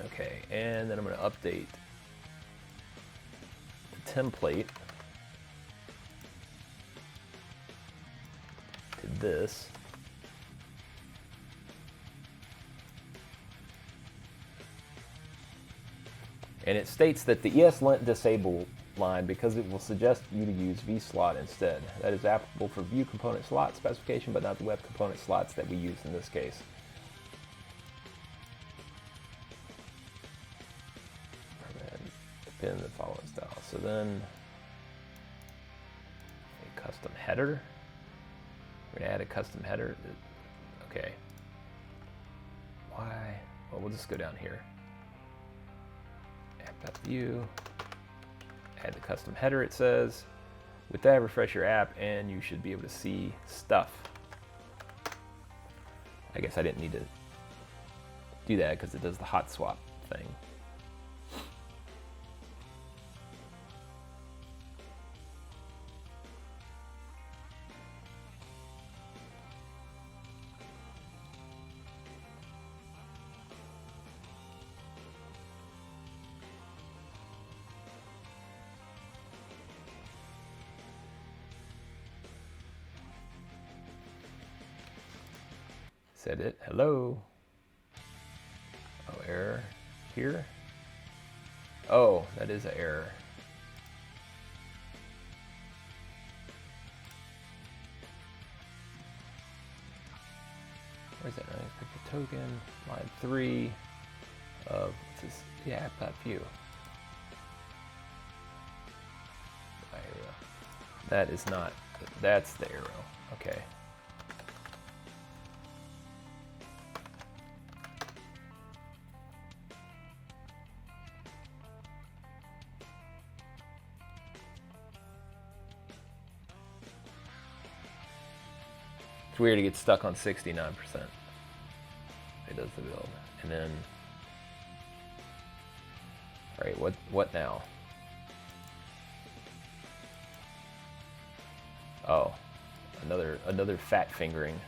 Speaker 1: Okay, and then I'm going to update the template to this. And it states that the ESLint disable line because it will suggest you to use vSlot instead. That is applicable for view component slot specification, but not the web component slots that we use in this case. Depend the following style. So then a custom header. We're gonna add a custom header. Okay. Why? Well, we'll just go down here. App.view. Add the custom header, it says. With that, refresh your app and you should be able to see stuff. I guess I didn't need to do that because it does the hot swap thing. Said it. Hello. Oh, error here. Oh, that is an error. Where's that? Pick the token. Line 3 of this. Yeah, app.view. That is not. That's the arrow. Okay. It's weird to get stuck on 69%. It does the build. And then, all right, what now? Oh, another fat fingering.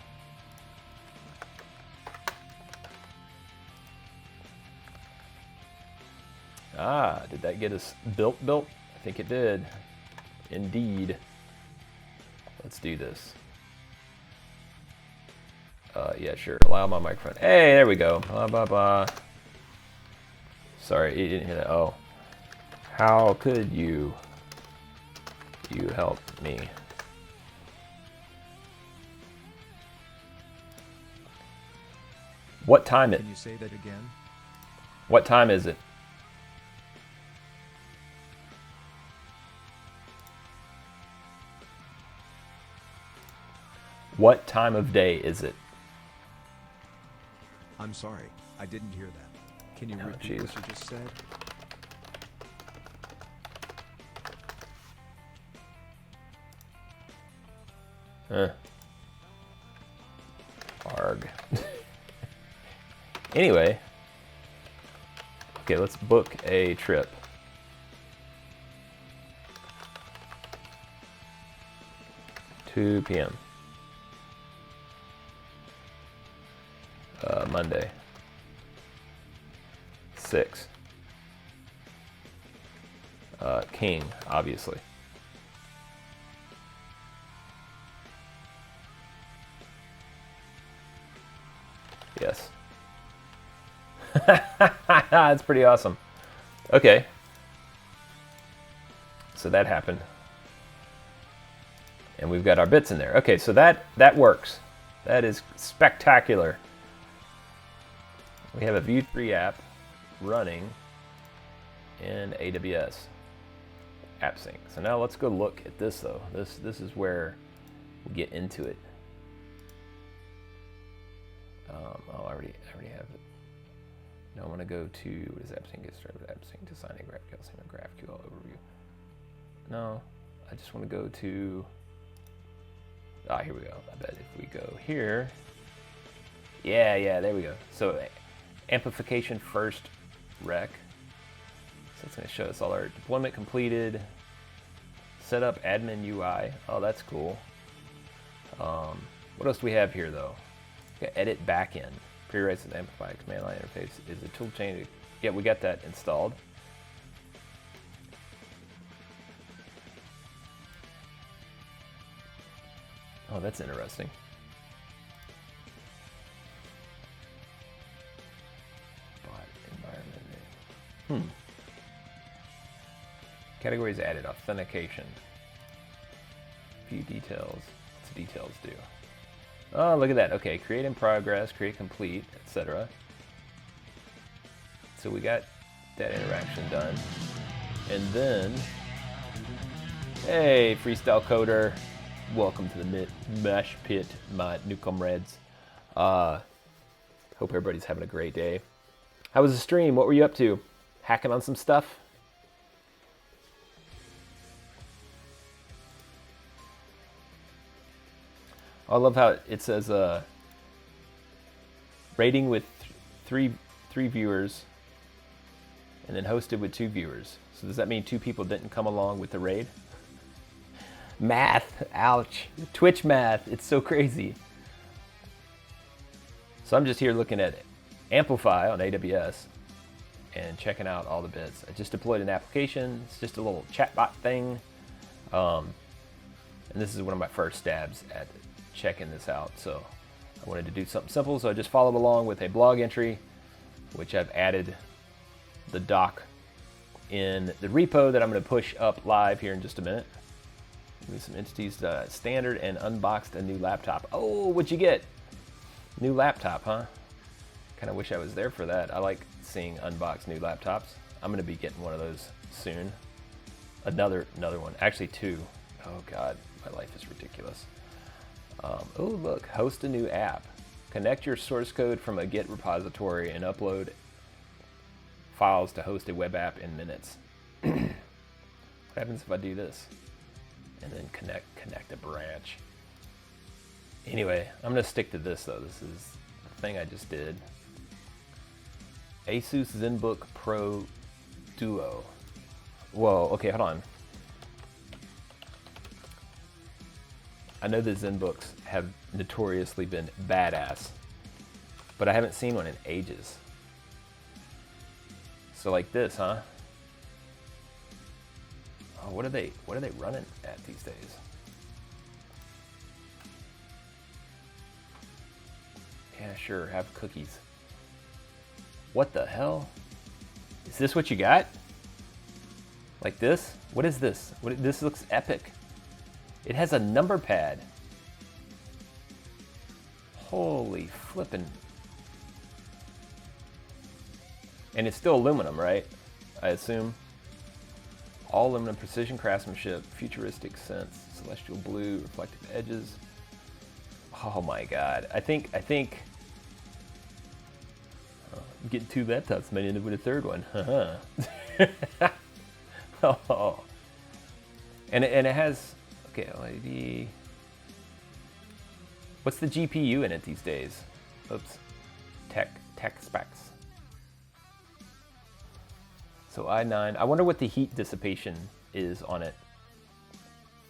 Speaker 1: Ah, did that get us built? I think it did. Indeed. Let's do this. Yeah, sure. Allow my microphone. Hey, there we go. Blah, blah, blah. Sorry, you didn't hear that. Oh. How could you help me? What time is it?
Speaker 2: Can you say that again?
Speaker 1: What time is it? What time of day is it?
Speaker 2: I'm sorry, I didn't hear that. Can you repeat what you just said?
Speaker 1: Arg. Anyway. Okay, let's book a trip. (2 p.m. Monday. 6. King, obviously. Yes. That's pretty awesome. Okay. So that happened. And we've got our bits in there. Okay, so that works. That is spectacular. We have a Vue 3 app running in AWS AppSync. So now let's go look at this though. This is where we get into it. Oh, I already have it. Now I want to go to, what is AppSync? Get started with AppSync to sign a GraphQL overview. No, I just want to go to, here we go. I bet if we go here, yeah, there we go. So amplification first rec. So it's going to show us all our deployment completed. Set up admin UI. Oh, that's cool. What else do we have here though? Edit backend. Pre-writes with Amplify command line interface is a tool chain to Yeah, we got that installed. Oh, that's interesting. Bot environment. Categories added. Authentication. View details. What's the details do? Oh, look at that. Okay, create in progress, create complete, etc. So we got that interaction done. And then, hey, freestyle coder. Welcome to the Mesh Pit, my new comrades. Hope everybody's having a great day. How was the stream? What were you up to? Hacking on some stuff? I love how it says rating with three viewers and then hosted with 2 viewers. So does that mean 2 people didn't come along with the raid? Math, ouch. Twitch math, it's so crazy. So I'm just here looking at Amplify on AWS and checking out all the bits. I just deployed an application. It's just a little chatbot thing. And this is one of my first stabs at checking this out. So I wanted to do something simple. So I just followed along with a blog entry, which I've added the doc in the repo that I'm going to push up live here in just a minute. Give me some entities, standard, and unboxed a new laptop. Oh, what'd you get? New laptop, huh? Kind of wish I was there for that. I like seeing unboxed new laptops. I'm going to be getting one of those soon. Another one. Actually, 2. Oh, God. My life is ridiculous. Oh, look. Host a new app. Connect your source code from a Git repository and upload files to host a web app in minutes. What happens if I do this? And then connect a branch. Anyway, I'm going to stick to this, though. This is the thing I just did. Asus ZenBook Pro Duo. Whoa, okay, hold on. I know the ZenBooks have notoriously been badass, but I haven't seen one in ages. So like this, huh? Oh, what are they running at these days? Yeah, sure, have cookies. What the hell? Is this what you got? Like this? What is this? This looks epic. It has a number pad. Holy flippin'. And it's still aluminum, right? I assume. All aluminum, precision craftsmanship, futuristic sense, celestial blue, reflective edges. Oh my God. I think I'm getting 2 laptops, might end up with a 3rd one. Oh. And it has, okay, LED. What's the GPU in it these days? Oops. Tech specs. So i9, I wonder what the heat dissipation is on it.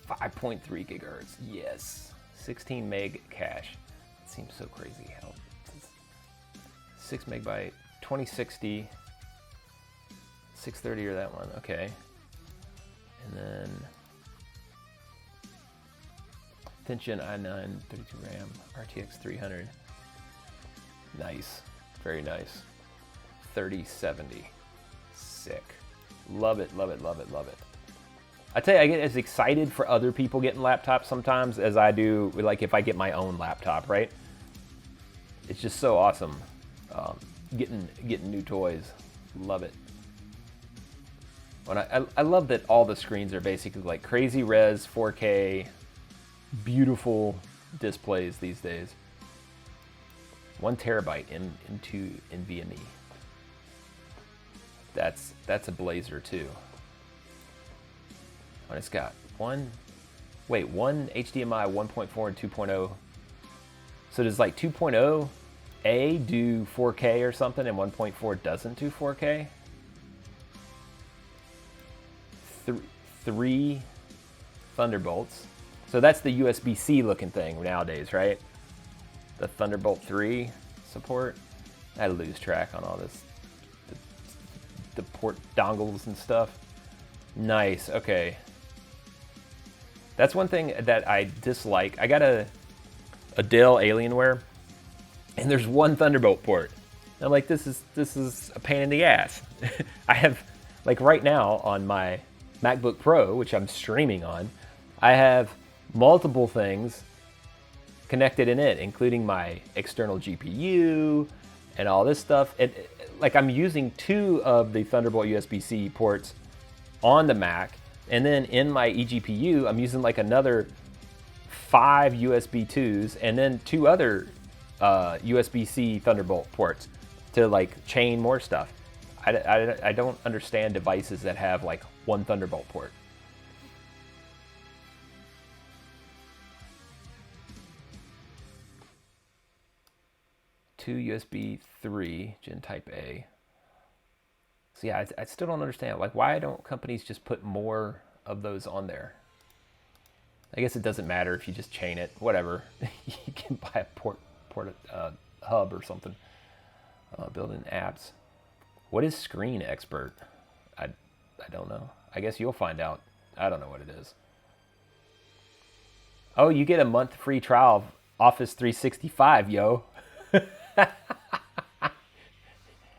Speaker 1: 5.3 gigahertz, yes. 16 meg cache. It seems so crazy how 6 megabyte, 2060, 630 or that one, okay. And then Tension i9, 32 RAM, RTX 300. Nice, very nice. 3070. Sick. Love it, love it, love it, love it. I tell you, I get as excited for other people getting laptops sometimes as I do, like if I get my own laptop, right? It's just so awesome. Getting new toys. Love it. And I love that all the screens are basically like crazy res, 4K, beautiful displays these days. 1 terabyte into NVMe. That's a blazer too. And it's got one HDMI 1.4 and 2.0. So does like 2.0A do 4K or something and 1.4 doesn't do 4K? 3 Thunderbolts. So that's the USB-C looking thing nowadays, right? The Thunderbolt 3 support. I lose track on all this the port dongles and stuff. Nice. Okay. That's one thing that I dislike. I got a Dell Alienware, and there's one Thunderbolt port. And I'm like, this is a pain in the ass. I have, like right now on my MacBook Pro, which I'm streaming on, I have multiple things connected in it, including my external GPU and all this stuff. Like I'm using 2 of the Thunderbolt USB-C ports on the Mac, and then in my eGPU, I'm using like another 5 USB 2s, and then 2 other USB-C Thunderbolt ports to like chain more stuff. I don't understand devices that have like one Thunderbolt port. Two USB 3 Gen Type A. So yeah, I still don't understand. Like, why don't companies just put more of those on there? I guess it doesn't matter if you just chain it. Whatever. You can buy a port hub or something. Build-in apps. What is Screen Expert? I don't know. I guess you'll find out. I don't know what it is. Oh, you get a month free trial of Office 365, yo.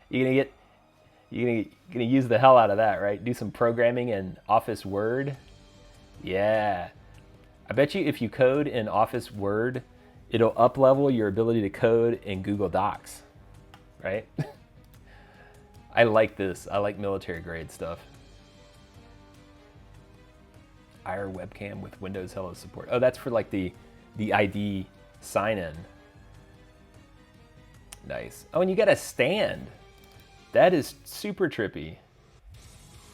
Speaker 1: You're gonna use the hell out of that, right? Do some programming in Office Word. Yeah. I bet you if you code in Office Word, it'll up-level your ability to code in Google Docs, right? I like this. I like military grade stuff. IR webcam with Windows Hello support. Oh, that's for like the ID sign-in. Nice. Oh, and you got a stand. That is super trippy.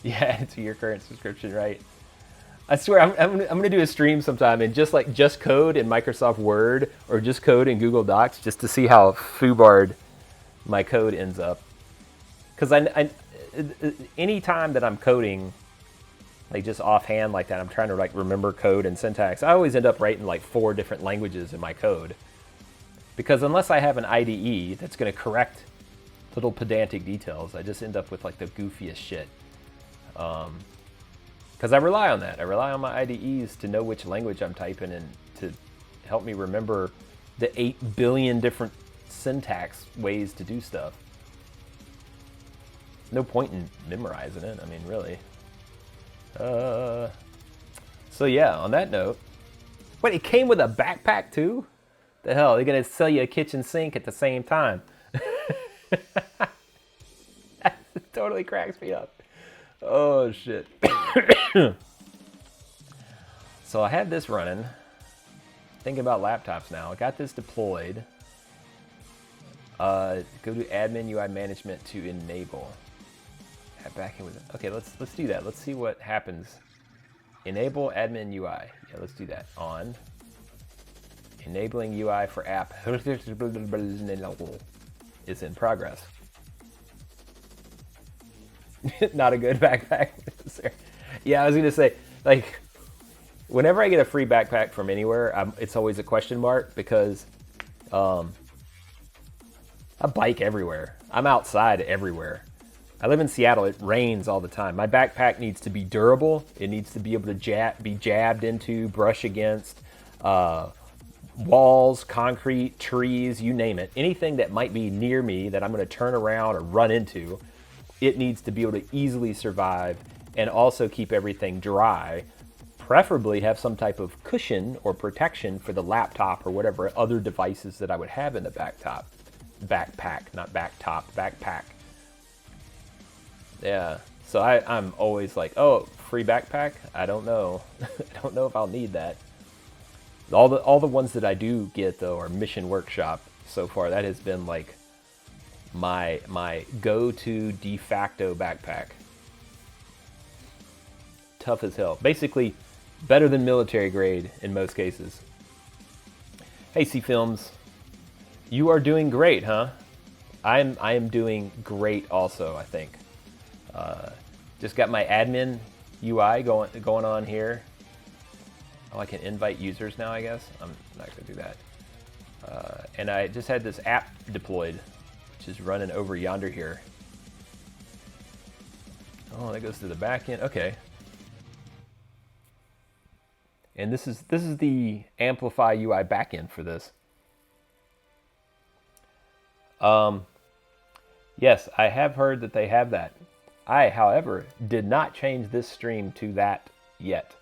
Speaker 1: Yeah, it's your current subscription, right? I swear, I'm gonna do a stream sometime and just code in Microsoft Word or just code in Google Docs just to see how foobarred my code ends up. Because any time that I'm coding, like just offhand like that, I'm trying to like remember code and syntax. I always end up writing like 4 different languages in my code. Because unless I have an IDE that's going to correct little pedantic details, I just end up with like the goofiest shit. Because I rely on that. I rely on my IDEs to know which language I'm typing and to help me remember the 8 billion different syntax ways to do stuff. No point in memorizing it. I mean, really. So yeah, on that note, wait, it came with a backpack too? The hell, they're gonna sell you a kitchen sink at the same time. That totally cracks me up. Oh shit. So I had this running. Thinking about laptops now. I got this deployed. Go to admin UI management to enable. Add back in with it. Okay, let's do that. Let's see what happens. Enable admin UI. Yeah, let's do that. On. Enabling UI for app is in progress. Not a good backpack. Yeah, I was gonna say, like, whenever I get a free backpack from anywhere, it's always a question mark because I bike everywhere. I'm outside everywhere. I live in Seattle. It rains all the time. My backpack needs to be durable. It needs to be able to be jabbed into, brush against, walls, concrete, trees, you name it. Anything that might be near me that I'm going to turn around or run into, it needs to be able to easily survive and also keep everything dry. Preferably have some type of cushion or protection for the laptop or whatever other devices that I would have in the backpack, not backpack. Yeah, so I'm always like, oh, free backpack? I don't know. I don't know if I'll need that. All the ones that I do get though are Mission Workshop so far. That has been like my go-to de facto backpack. Tough as hell. Basically, better than military grade in most cases. Hey, C Films, you are doing great, huh? I am doing great also, I think. Just got my admin UI going on here. Oh, I can invite users now, I guess. I'm not going to do that. And I just had this app deployed, which is running over yonder here. Oh, that goes to the back end. Okay. And this is the Amplify UI backend for this. Yes, I have heard that they have that. I, however, did not change this stream to that yet.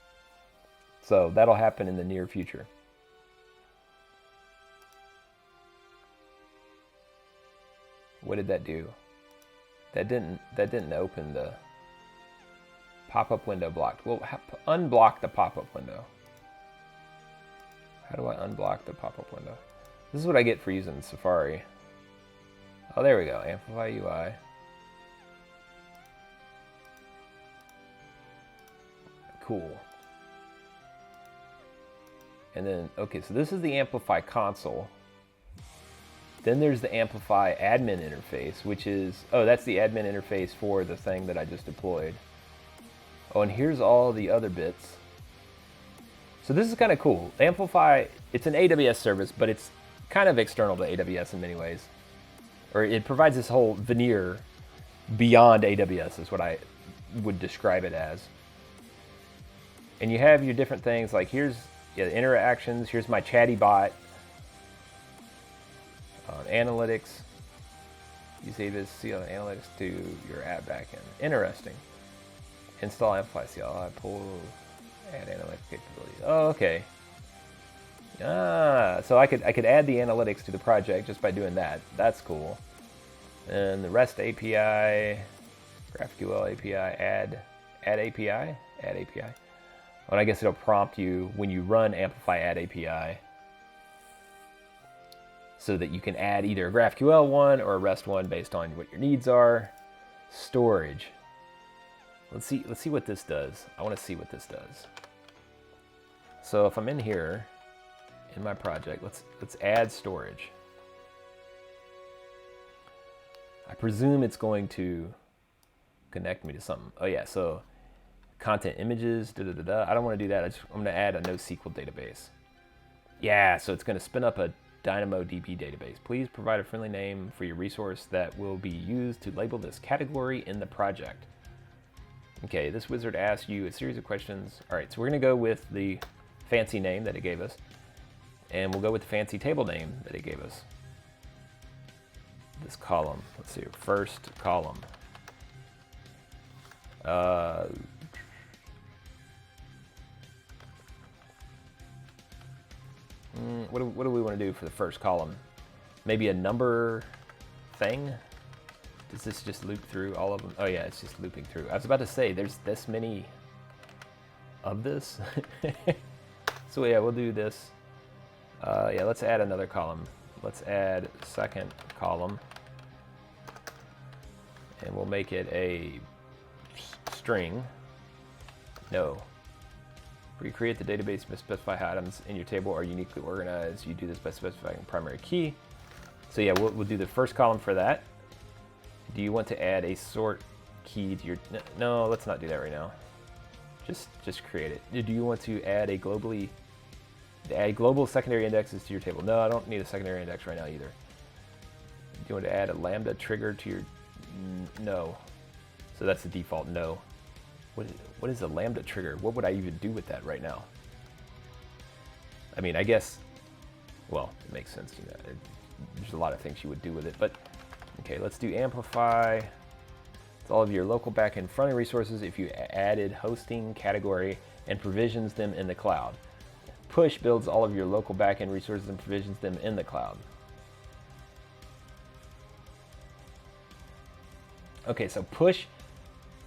Speaker 1: So that'll happen in the near future. What did that do? That didn't open the pop-up window blocked. Well, unblock the pop-up window. How do I unblock the pop-up window? This is what I get for using Safari. Oh, there we go. Amplify UI. Cool. And then, okay, so this is the Amplify console. Then there's the Amplify admin interface, which is, oh, that's the admin interface for the thing that I just deployed. Oh, and here's all the other bits. So this is kind of cool. Amplify, it's an AWS service, but it's kind of external to AWS in many ways. Or it provides this whole veneer beyond AWS is what I would describe it as. And you have your different things, like here's the interactions, here's my chatty bot. Analytics, you save this CL analytics to your app backend. Interesting. Install Amplify CL, pull, add analytics capabilities. Oh, okay. So I could add the analytics to the project just by doing that. That's cool. And the REST API, GraphQL API, add API. And I guess it'll prompt you when you run Amplify add API, so that you can add either a GraphQL one or a REST one based on what your needs are. Storage. Let's see what this does. I want to see what this does. So if I'm in here, in my project, let's add storage. I presume it's going to connect me to something. Oh yeah, so content images, I don't want to do that. I'm going to add a NoSQL database. Yeah, so it's going to spin up a DynamoDB database. Please provide a friendly name for your resource that will be used to label this category in the project. Okay, this wizard asks you a series of questions. All right, so we're going to go with the fancy name that it gave us, and we'll go with the fancy table name that it gave us. This column, let's see, first column. What do we want to do for the first column? Maybe a number thing? Does this just loop through all of them? Oh yeah, it's just looping through. I was about to say, there's this many of this. So yeah, we'll do this. Yeah, let's add another column. Let's add second column. And we'll make it a string. No. Where you create the database, you must specify how items in your table are uniquely organized. You do this by specifying primary key. So yeah, we'll do the first column for that. Do you want to add a sort key to your... No, let's not do that right now. Just create it. Do you want to add add global secondary indexes to your table? No, I don't need a secondary index right now either. Do you want to add a lambda trigger to your... No. So that's the default no. What is a lambda trigger? What would I even do with that right now? I mean, I guess, well, it makes sense. You know, there's a lot of things you would do with it, but okay, let's do Amplify. It's all of your local backend frontend resources if you added hosting category and provisions them in the cloud. Push builds all of your local backend resources and provisions them in the cloud. Okay, so push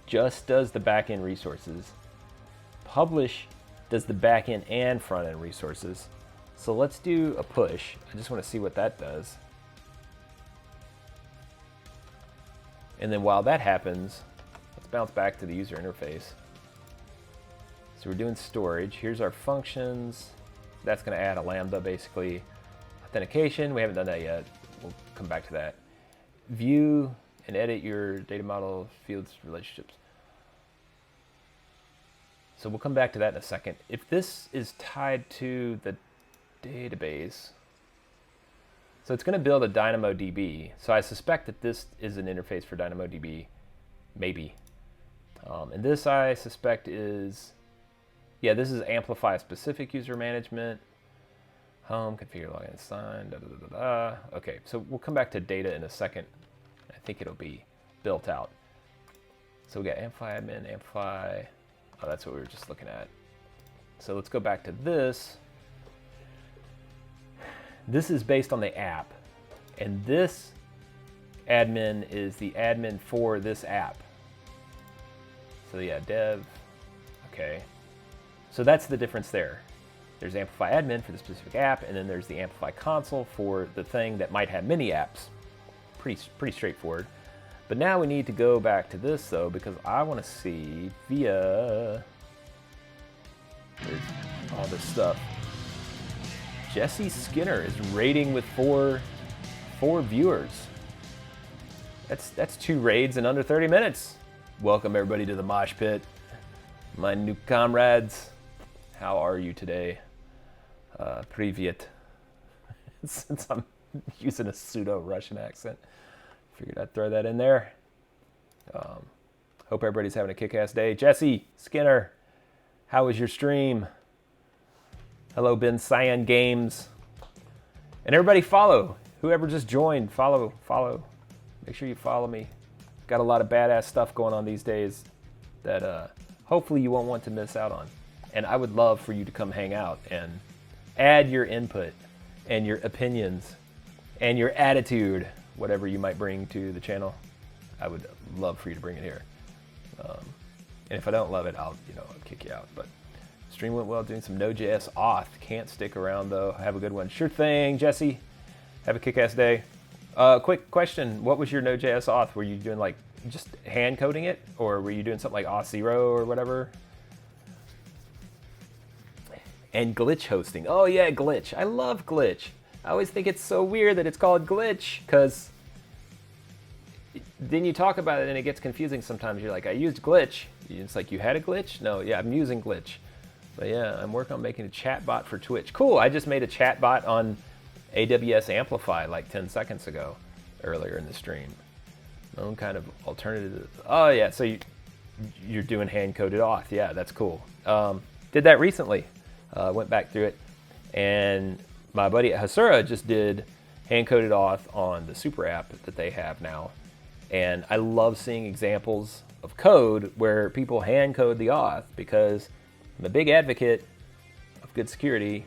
Speaker 1: just does the backend resources. Publish does the backend and front-end resources. So let's do a push. I just want to see what that does. And then while that happens, let's bounce back to the user interface. So we're doing storage. Here's our functions. That's going to add a lambda, basically. Authentication, we haven't done that yet. We'll come back to that. View and edit your data model fields relationships. So we'll come back to that in a second. If this is tied to the database, so it's going to build a DynamoDB. So I suspect that this is an interface for DynamoDB, maybe. And this I suspect is, yeah, this is Amplify specific user management. Home, configure, login, and sign, da, da, da, da, da. Okay, so we'll come back to data in a second. I think it'll be built out. So we got Amplify admin, Amplify. Oh, that's what we were just looking at. So let's go back to this. This is based on the app. And this admin is the admin for this app. So yeah, dev, okay. So that's the difference there. There's Amplify admin for the specific app, and then there's the Amplify console for the thing that might have many apps. Pretty straightforward. But now we need to go back to this though, because I want to see via, there's all this stuff. Jesse Skinner is raiding with four viewers. That's 2 raids in under 30 minutes. Welcome everybody to the mosh pit. My new comrades, how are you today? Privyet. Since I'm using a pseudo-Russian accent, figured I'd throw that in there. Hope everybody's having a kick-ass day. Jesse Skinner, how was your stream? Hello, Ben Cyan Games. And everybody follow. Whoever just joined, follow. Make sure you follow me. Got a lot of badass stuff going on these days that hopefully you won't want to miss out on. And I would love for you to come hang out and add your input and your opinions and your attitude, whatever you might bring to the channel. I would love for you to bring it here. And if I don't love it, I'll kick you out. But stream went well, doing some Node.js auth. Can't stick around though. Have a good one. Sure thing, Jesse. Have a kick-ass day. Quick question. What was your Node.js auth? Were you doing like just hand coding it, or were you doing something like auth0 or whatever? And glitch hosting. Oh yeah, glitch. I love glitch. I always think it's so weird that it's called glitch, because then you talk about it and it gets confusing sometimes. You're like, I used glitch. It's like, you had a glitch? No, yeah, I'm using glitch. But yeah, I'm working on making a chat bot for Twitch. Cool, I just made a chat bot on AWS Amplify like 10 seconds ago, earlier in the stream. My own kind of alternative. Oh yeah, so you're doing hand-coded auth. Yeah, that's cool. Did that recently. Went back through it. And my buddy at Hasura just did hand-coded auth on the super app that they have now. And I love seeing examples of code where people hand-code the auth, because I'm a big advocate of good security.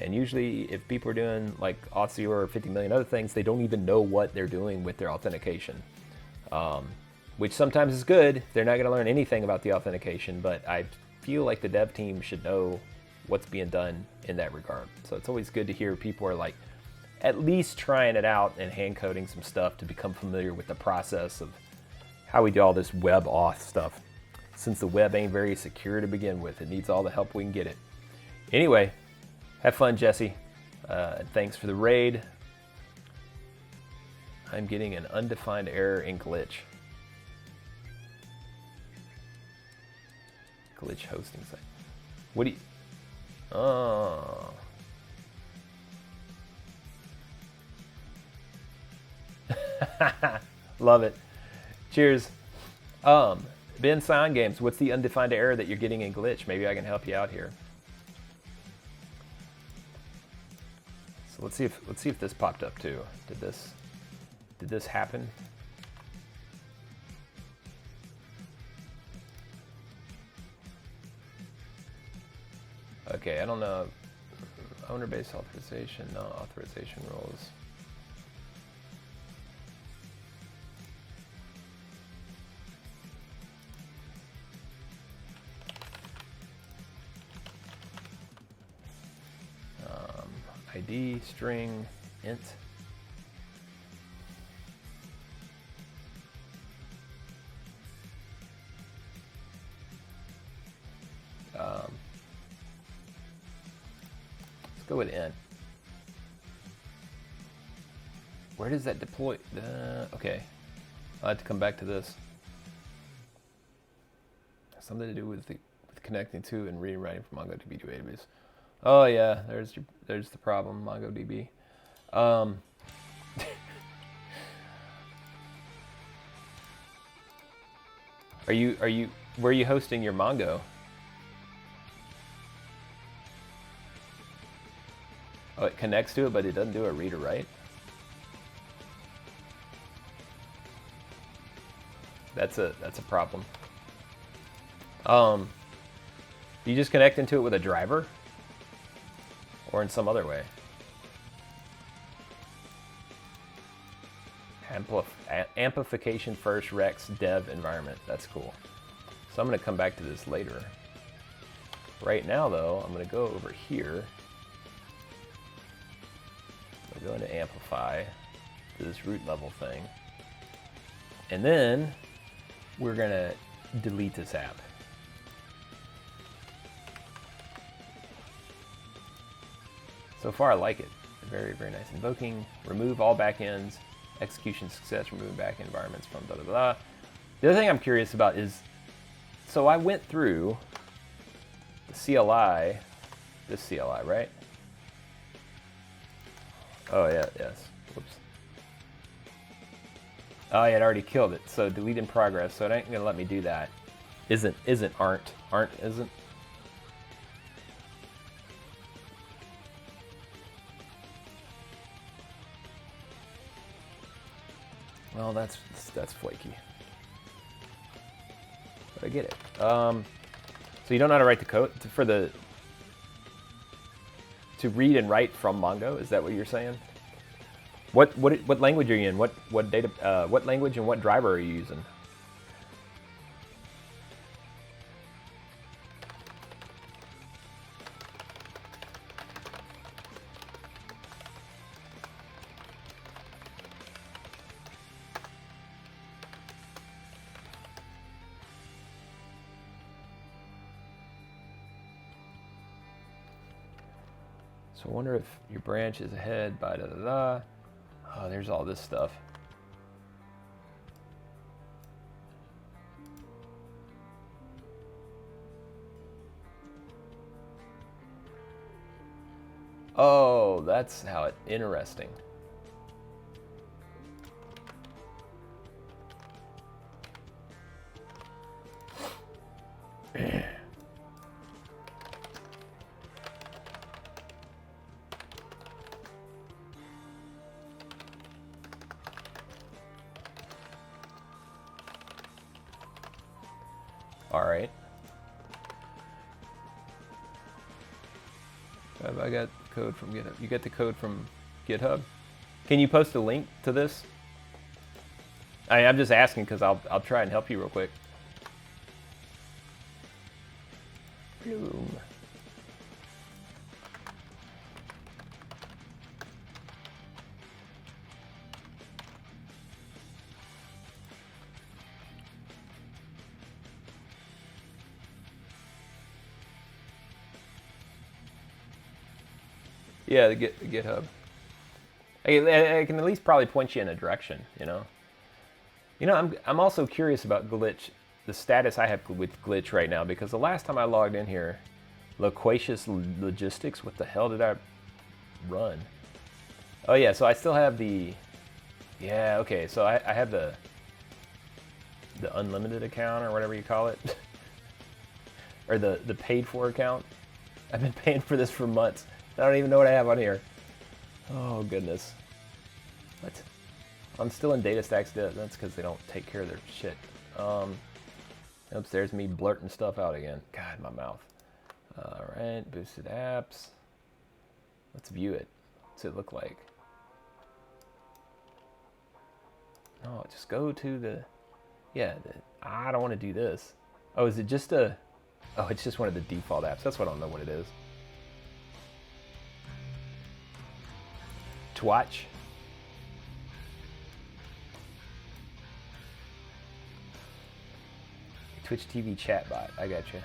Speaker 1: And usually if people are doing like auth0 or 50 million other things, they don't even know what they're doing with their authentication. Which sometimes is good. They're not going to learn anything about the authentication, but I feel like the dev team should know what's being done in that regard. So it's always good to hear people are like at least trying it out and hand coding some stuff to become familiar with the process of how we do all this web auth stuff. Since the web ain't very secure to begin with, it needs all the help we can get it. Anyway, have fun, Jesse. Thanks for the raid. I'm getting an undefined error in glitch. Glitch hosting site. What do you... Oh. Love it. Cheers. Ben Cyan Games, what's the undefined error that you're getting in glitch? Maybe I can help you out here. So let's see if this popped up too. Did this happen? Okay, I don't know. Owner-based authorization, no authorization rules. ID string int. Let's go with int. Where does that deploy? Okay, I'll have to come back to this. Something to do with connecting to and reading writing from MongoDB to AWS. Oh yeah, there's the problem, MongoDB. Are you Where are you hosting your Mongo? Oh, it connects to it, but it doesn't do a read or write? That's a problem. You just connect into it with a driver? Or in some other way? Amplification first, Rex, dev, environment. That's cool. So I'm going to come back to this later. Right now, though, I'm going to go over here. I'm going to go into Amplify, to this root level thing. And then we're going to delete this app. So far, I like it. Very, very nice. Invoking, remove all backends, execution success, removing backend environments from blah, blah, blah. The other thing I'm curious about is, so I went through the CLI, this CLI, right? Oh, yeah, yes. Whoops. Oh, I had already killed it. So delete in progress. So it ain't going to let me do that. Aren't, isn't. Well, that's flaky. But I get it. So you don't know how to write the code to read and write from Mongo? Is that what you're saying? What language are you in? What language and what driver are you using? So I wonder if your branch is ahead by da-da-da. Oh, there's all this stuff. Oh, that's how it, interesting. All right. I got code from GitHub. You get the code from GitHub? Can you post a link to this? I'm just asking because I'll try and help you real quick. Boom. Yeah, the GitHub. I can at least probably point you in a direction, you know. You know, I'm also curious about Glitch, the status I have with Glitch right now, because the last time I logged in here, Loquacious Logistics, what the hell did I run? Oh yeah, so I still have the, yeah, okay, so I have the unlimited account or whatever you call it, or the paid for account. I've been paying for this for months. I don't even know what I have on here. Oh, goodness. What? I'm still in DataStax. That's because they don't take care of their shit. Oops, there's me blurting stuff out again. God, my mouth. All right, boosted apps. Let's view it. What's it look like? No, just go to the... Yeah, I don't want to do this. Oh, is it just a... Oh, it's just one of the default apps. That's what I don't know what it is. Twatch. Twitch TV chatbot. I gotcha.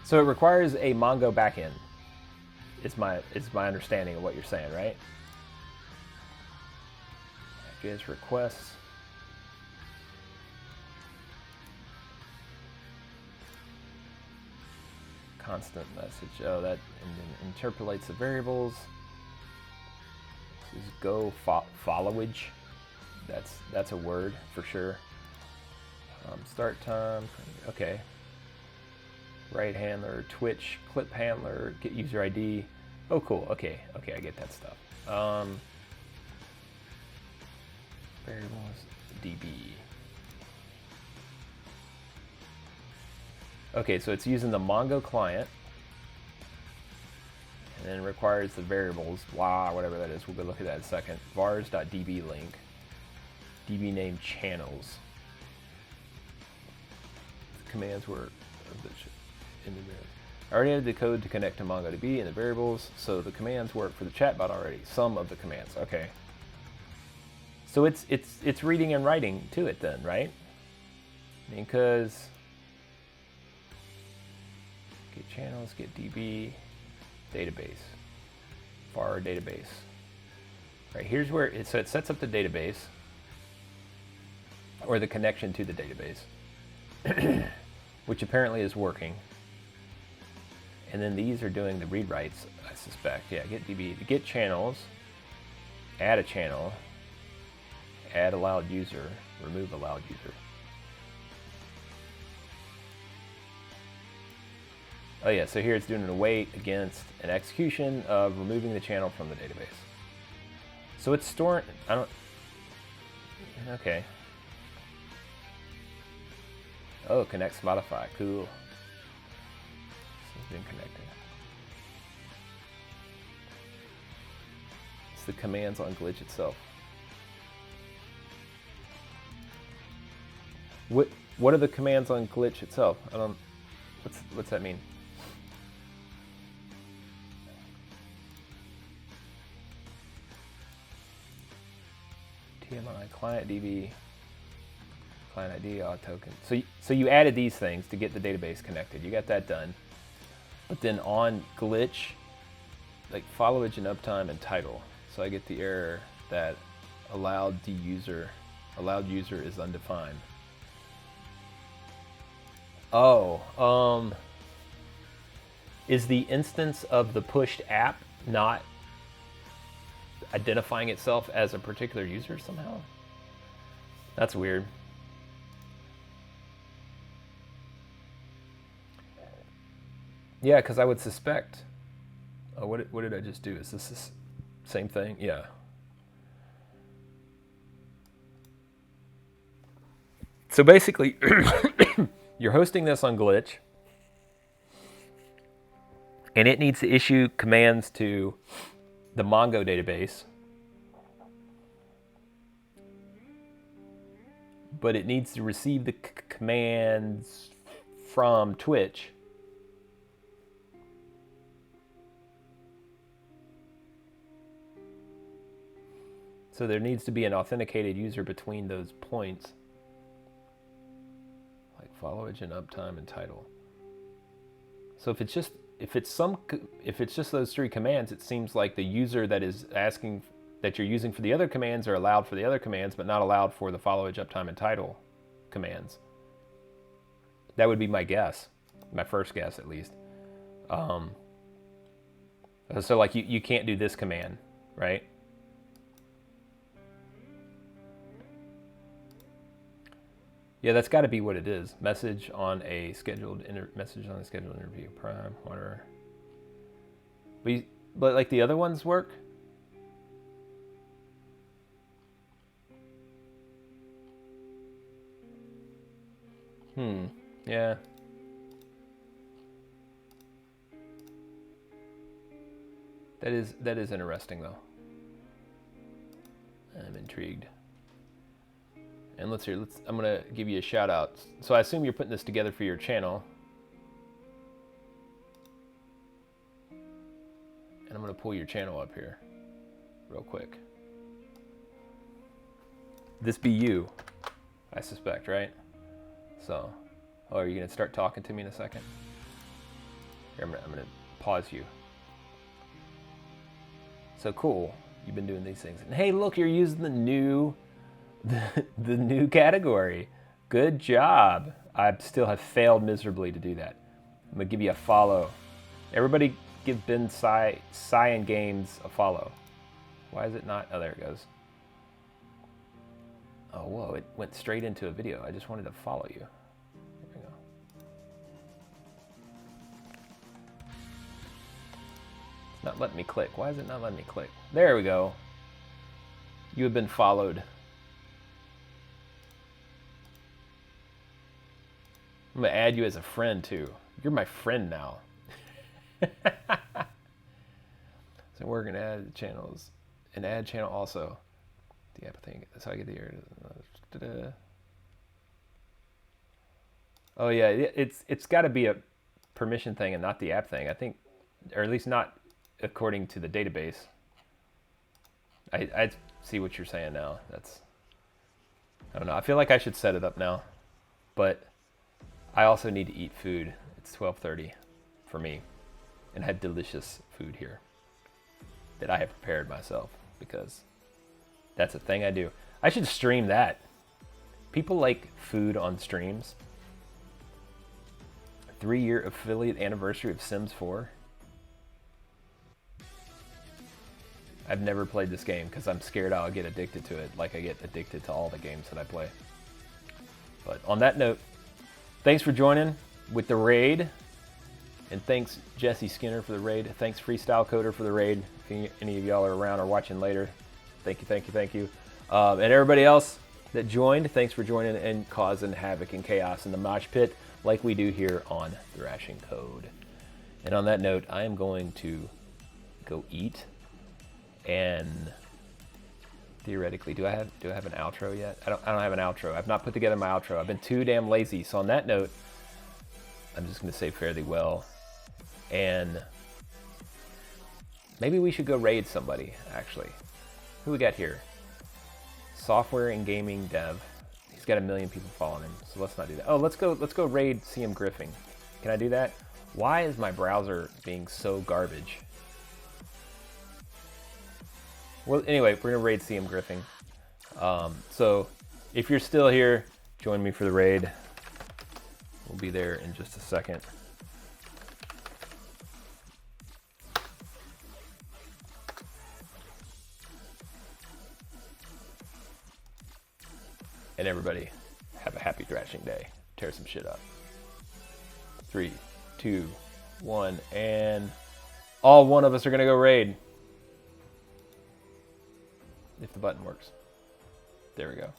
Speaker 1: So it requires a Mongo backend. It's my understanding of what you're saying, right? JS requests. Constant message. Oh, that interpolates the variables. This is go followage. That's a word for sure. Start time. Okay. Right handler, Twitch, clip handler, get user ID. Oh, cool. Okay, I get that stuff. Variables, DB. Okay, so it's using the Mongo client, and then requires the variables, blah, whatever that is. We'll go look at that in a second. vars.db link, db name channels. The commands were in the variables. I already added the code to connect to MongoDB and the variables, so the commands work for the chatbot already. Some of the commands, okay. So it's reading and writing to it then, right? Because get channels, get DB, database, var database. Right, here's where it sets up the database or the connection to the database, which apparently is working. And then these are doing the read writes, I suspect. Yeah, get DB, get channels, add a channel, add allowed user, remove allowed user. Oh yeah, so here it's doing an await against an execution of removing the channel from the database. So it's storing, okay. Oh, connect Spotify, cool. It's been connected. It's the commands on glitch itself. What are the commands on glitch itself? What's that mean? TMI, client DB, client ID, auth token. So you added these things to get the database connected. You got that done. But then on glitch, like followage and uptime and title. So I get the error that allowed user is undefined. Oh, is the instance of the pushed app not identifying itself as a particular user somehow? That's weird. Yeah, because I would suspect. Oh, what did I just do? Is this the same thing? Yeah. So basically, you're hosting this on Glitch, and it needs to issue commands to the Mongo database, but it needs to receive the commands from Twitch. So there needs to be an authenticated user between those points, like followage and uptime and title. So if it's just those three commands, it seems like the user that is asking that you're using for the other commands are allowed for the other commands, but not allowed for the followage, uptime, and title commands. That would be my guess, my first guess at least. So like you can't do this command, right? Yeah, that's got to be what it is. Message on a scheduled interview, prime, whatever. But like the other ones work. Yeah. That is interesting though. I'm intrigued. And I'm gonna give you a shout out. So I assume you're putting this together for your channel. And I'm gonna pull your channel up here real quick. This be you, I suspect, right? So, are you gonna start talking to me in a second? Here, I'm gonna pause you. So cool, you've been doing these things. And hey, look, you're using the new category. Good job. I still have failed miserably to do that. I'm gonna give you a follow. Everybody give Ben Cyan Games a follow. Why is it not? Oh, there it goes. Oh, whoa, it went straight into a video. I just wanted to follow you. There we go. It's not letting me click. Why is it not letting me click? There we go. You have been followed. I'm going to add you as a friend, too. You're my friend now. So we're going to add channels. An add channel also. The app thing. That's how I get the error. Oh yeah, it's got to be a permission thing and not the app thing. I think, or at least not according to the database. I see what you're saying now. I don't know. I feel like I should set it up now, but I also need to eat food. It's 12:30 for me, and I had delicious food here that I have prepared myself because that's a thing I do. I should stream that. People like food on streams. 3-year affiliate anniversary of Sims 4. I've never played this game because I'm scared I'll get addicted to it like I get addicted to all the games that I play. But on that note, thanks for joining with the raid. And thanks Jesse Skinner for the raid. Thanks Freestyle Coder for the raid. If any of y'all are around or watching later, thank you, thank you, thank you. And everybody else that joined, thanks for joining and causing havoc and chaos in the mosh pit like we do here on Thrashing Code. And on that note, I am going to go eat. And theoretically, do I have an outro yet? I don't have an outro. I've not put together my outro. I've been too damn lazy. So on that note, I'm just going to say fare thee well. And maybe we should go raid somebody, actually. Who we got here? Software and gaming dev. He's got 1 million people following him, so let's not do that. Oh, let's go raid CM Griffing. Can I do that? Why is my browser being so garbage? Well, anyway, we're gonna raid CM Griffing. So if you're still here, join me for the raid. We'll be there in just a second. And everybody, have a happy thrashing day. Tear some shit up. 3, 2, 1, and all one of us are gonna go raid. If the button works. There we go.